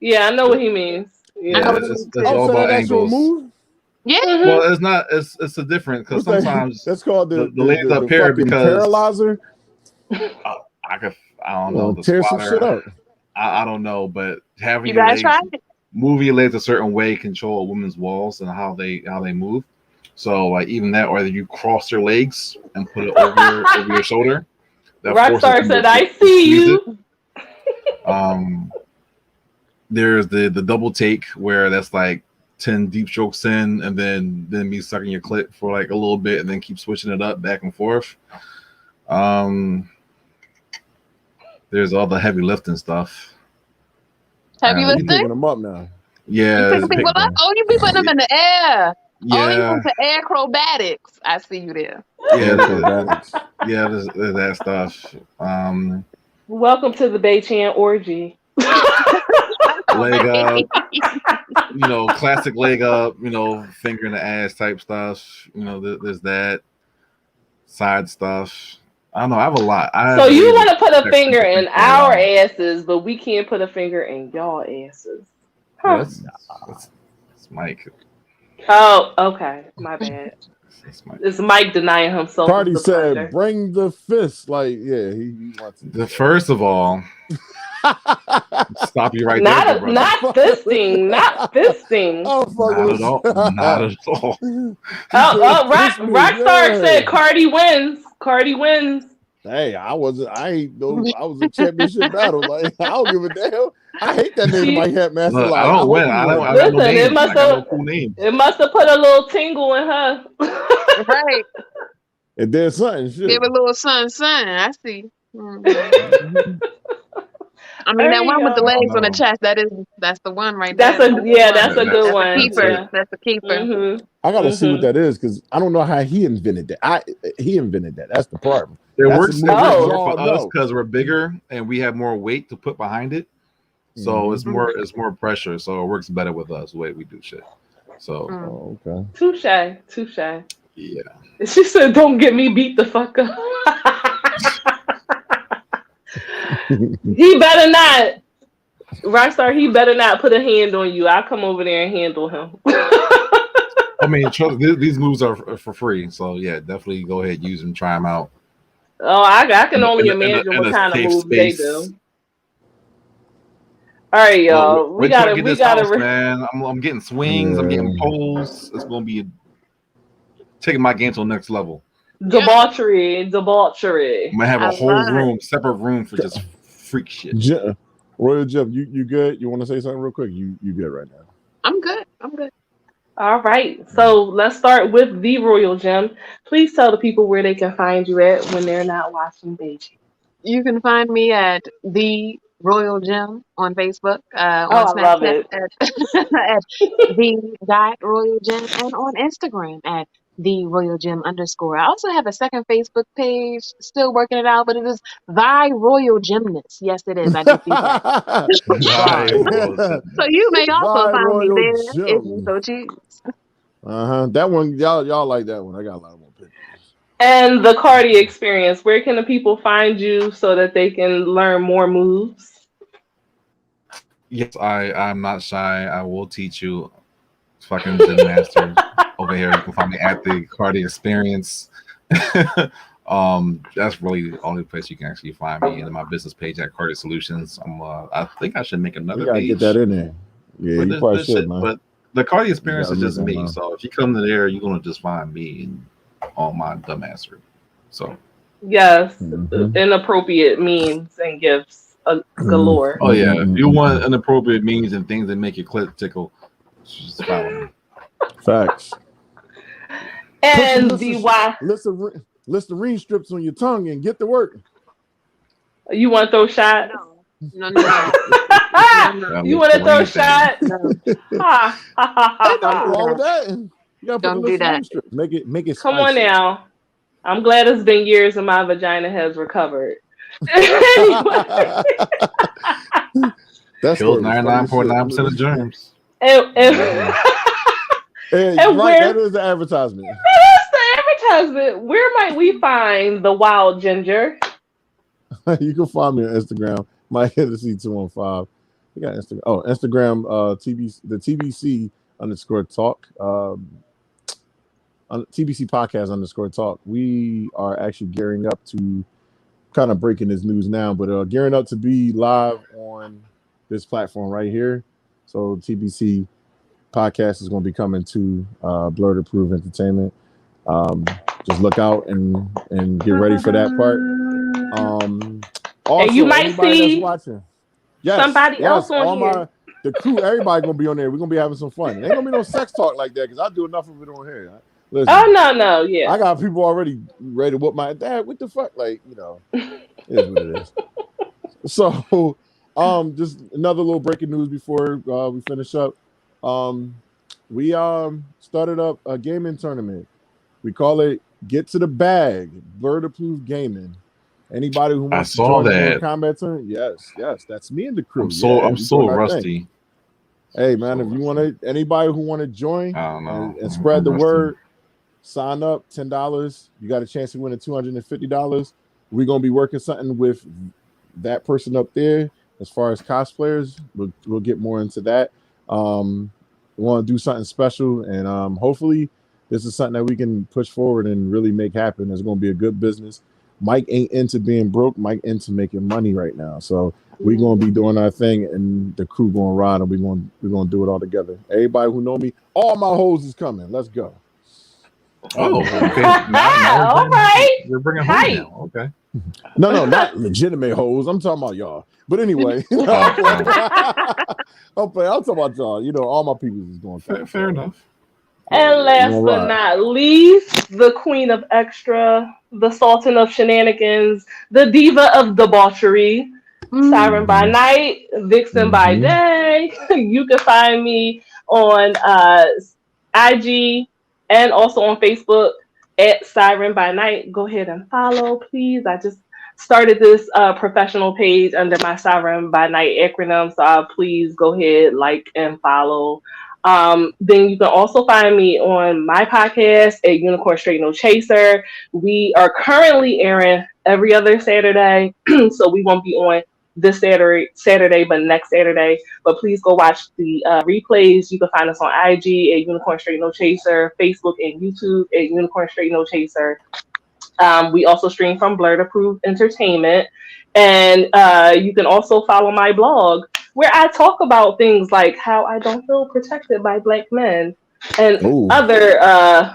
Yeah, I know what It- he means. I know yeah, Yeah. what he means it's too. Oh, all so about that actual angles. move? Yeah. Mm-hmm. Well, it's a different because What's that? sometimes That's called the ladies up the here fucking because paralyzer. uh, I could I don't know Oh, the tear some shit squatter. up. I don't know, but having You your guys tried legs it? moving your legs a certain way control a woman's walls and how they move. So like even that, or you cross your legs and put it over your shoulder, that forces Rockstar them said, "I to see squeeze it. you." Um, there's the double take where that's like 10 deep strokes in, and then me sucking your clit for like a little bit, and then keep switching it up back and forth. Um, there's all the heavy lifting stuff. Heavy You lifting? picking them up now. You Yeah, picking people up? Oh, you be putting them in the air. Oh, you yeah, into acrobatics. I see you there. yeah, Acrobatics. yeah. There's that stuff. Welcome to the BAE-Chan orgy. Leg up, classic leg up, finger in the ass type stuff. There's that side stuff. I don't know. I have a lot. I So have you ways want to put a that finger keep in for a our while. asses, but we can't put a finger in y'all asses. Well, Huh. that's Mike. Oh, okay. My bad. That's Mike. It's Mike denying himself of Cardi the said, pleasure. "Bring the fist." Like, yeah, he wants to. The first of all, stop you right there, Not good a, brother. not fisting, not fisting. I'm fucking Not at with all. Not you. at all. He said, Rock, "Kiss me." Rockstar Yeah. said Cardi wins. Cardi wins. Hey, I wasn't. I ain't no. I was a championship battle. Like, I don't give a damn. I hate that nigga, She Mike Headmaster. Look, I Like, I don't hope win. he I don't. wins. I got no listen. names. I got no cool names. It must have put a little tingle in her. Right. And then something Give shit. a little sun. I see. Mhm. Mhm. I All mean, that right, one with the I y'all. don't legs on the know. chest, that's the one right That's there. a That's the yeah. one. That's a good That's a one. That's keeper. it. Yeah. That's a keeper. Mhm. I gotta see what Mhm. that is because I don't know how he invented that. He invented that. That's the problem. It That's a works. It move works that we Oh. more all for us know. because we're bigger and we have more weight to put behind it. So Mhm. it's more pressure. So it works better with us the way we do shit. So Mm. Oh, okay. Touche. Touche. yeah. She said, "Don't get me beat the fuck up." He better not. Rockstar, he better not put a hand on you. I'll come over there and handle him. I mean, these moves are for free. So yeah, definitely go ahead, use them, try them out Oh, I can only imagine in what a kind of safe moves they space. do. All right, Well, y'all. wait till I get this house, man. I'm getting swings. I'm getting Yeah. poles. It's gonna be taking my game to the next level. Yep. Debauchery, I'm debauchery. gonna have I a whole love it. room, separate room for just freak shit. Royal Jim, you good? You want to say something real quick? You good right now? I'm good. I'm good. All right, so let's start with the Royal Gem. Please tell the people where they can find you at when they're not watching Beijing. You can find me at the Royal Gym on Facebook, Oh, on I love Snapchat it. at, at the dot Royal Gym, and on Instagram at the Royal Gym _. I also have a second Facebook page, still working it out, but it is Thy Royal Gymnast. Yes, it is. I did do that. Bye, Bye. Royal Gym. So you may also Bye, find me Royal there if you Jim. so choose. That one, y'all like that one. I got a lot more pictures. And the Cardi experience. Where can the people find you so that they can learn more moves? Yes, I'm not shy. I will teach you. Fucking Zen Master over here. You can find me at the Cardi Experience. That's really the only place you can actually find me. And my business page at Cardi Solutions. I think I should make You another gotta get that page in there. Yeah, for you probably this should, shit. man. But the Cardi You Experience gotta is make just that me. now. So if you come to there, you're gonna just find me and all my dumbassery. So Yes, Mm-hmm. inappropriate memes and gifts galore. oh yeah, if you want Mm-mm. inappropriate memes and things that make your clit tickle, just follow me. Facts. Put some And the why Listerine strips on your tongue and get to work. you want to throw shots? No, no, no, no, no, no, That You want to throw Listerine thing. shots? no. Ha ha ha Ain't ha nothing Don't do ha. wrong that. with that. You gotta put the Don't do Listerine that. strips. Make it Come on spicy. now. I'm glad it's been years and my vagina has recovered. Anyway, That Kills story was funny as shit. 99.9% of germs. and Mhm. Hey, and right, where that is the advertisement. that's the advertisement. Where might we find the wild ginger? You can find me on Instagram, Mike Hennessy 215. We got Instagram. Oh, Instagram, the TBC underscore talk. TBC podcast underscore talk. We are actually gearing up to kind of breaking this news now, but gearing up to be live on this platform right here. So TBC podcast is going to be coming to Blurred Approved Entertainment. Um, just look out and get ready for that part. And you Also, might anybody that's see watching, yes, somebody else yes, on all here. the crew, everybody gonna be on there. We're gonna be having some fun. It ain't gonna be no sex talk like that because I do enough of it on here. Oh Listen, no, yeah. I got people already ready to whoop my dad. What the fuck? Like, it is what it is. So, just another little breaking news before we finish up. Um, we started up a gaming tournament. We call it Get to the Bag, Blurred Approved Gaming. Anybody who I wants to saw join the Mortal that. Kombat tournament, yes, that's me and the I'm crew. so Yeah, I'm we doing so our thing. rusty. Hey man, So if you want rusty. to, anybody who want to join I don't know. and spread I'm the rusty. word, sign up, $10. You got a chance to win a $250. We're gonna be working something with that person up there. As far as cosplayers, we'll get more into that. We want to do something special, and hopefully, this is something that we can push forward and really make happen. It's going to be a good business. Mike ain't into being broke. Mike into making money right now. So we're gonna be doing our thing, and the crew gonna ride, and we're gonna do it all together. Everybody who know me, all my hoes is coming. Let's go. All Oh, my hoes is okay. coming. Now All right. we're bringing home Hi. now. Okay. No, not legitimate hoes. I'm talking about y'all. But anyway, Oh, I'm talking about y'all. All my people is gonna come. fair enough. Yeah, And we're gonna last but ride. not least, the queen of extra, the sultan of shenanigans, the diva of debauchery, Siren by Mm-hmm. night, Vixen by Mm-hmm. day. You can find me on IG and also on Facebook at Siren by Night. Go ahead and follow, please. I just started this professional page under my Siren by Night acronym, so please go ahead, like, and follow. Then you can also find me on my podcast at Unicorn Straight No Chaser. We are currently airing every other Saturday, so we won't be on this Saturday, but next Saturday. But please go watch the replays. You can find us on IG at Unicorn Straight No Chaser, Facebook and YouTube at Unicorn Straight No Chaser. We also stream from Blurred Approved Entertainment. And you can also follow my blog where I talk about things like how I don't feel protected by Black men and Oh, other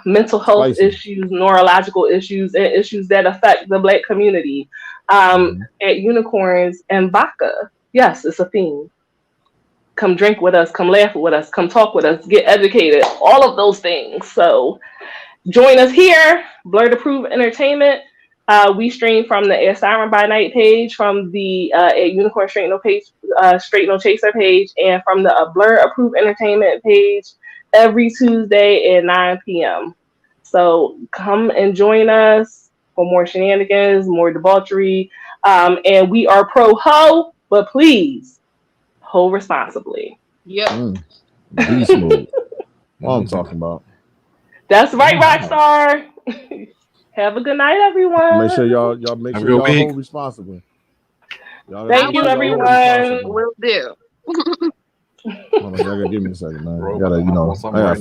mental health spicy. issues, neurological issues, and issues that affect the Black community Mm-hmm. at Unicorns and Vodka. Yes, it's a theme. Come drink with us, come laugh with us, come talk with us, get educated, all of those things. So join us here, Blurred Approved Entertainment. We stream from the Siren by Night page, from the Unicorn Straight No page, Straight No Chaser page, and from the Blur Approved Entertainment page every Tuesday at 9 p.m. So come and join us for more shenanigans, more debauchery, and we are pro ho, but please ho responsibly. Yep. Beast mode. What I'm Mhm. talking about. That's right, All right. Rockstar. Have a good night, Make sure everyone. y'all make Have a sure good y'all week. hold responsibly. Y'all gotta I Thank make you, sure will y'all hold do. everyone. responsibly. Will do. Hold on, y'all gotta give me a second, man. Bro, I gotta, I want something I gotta right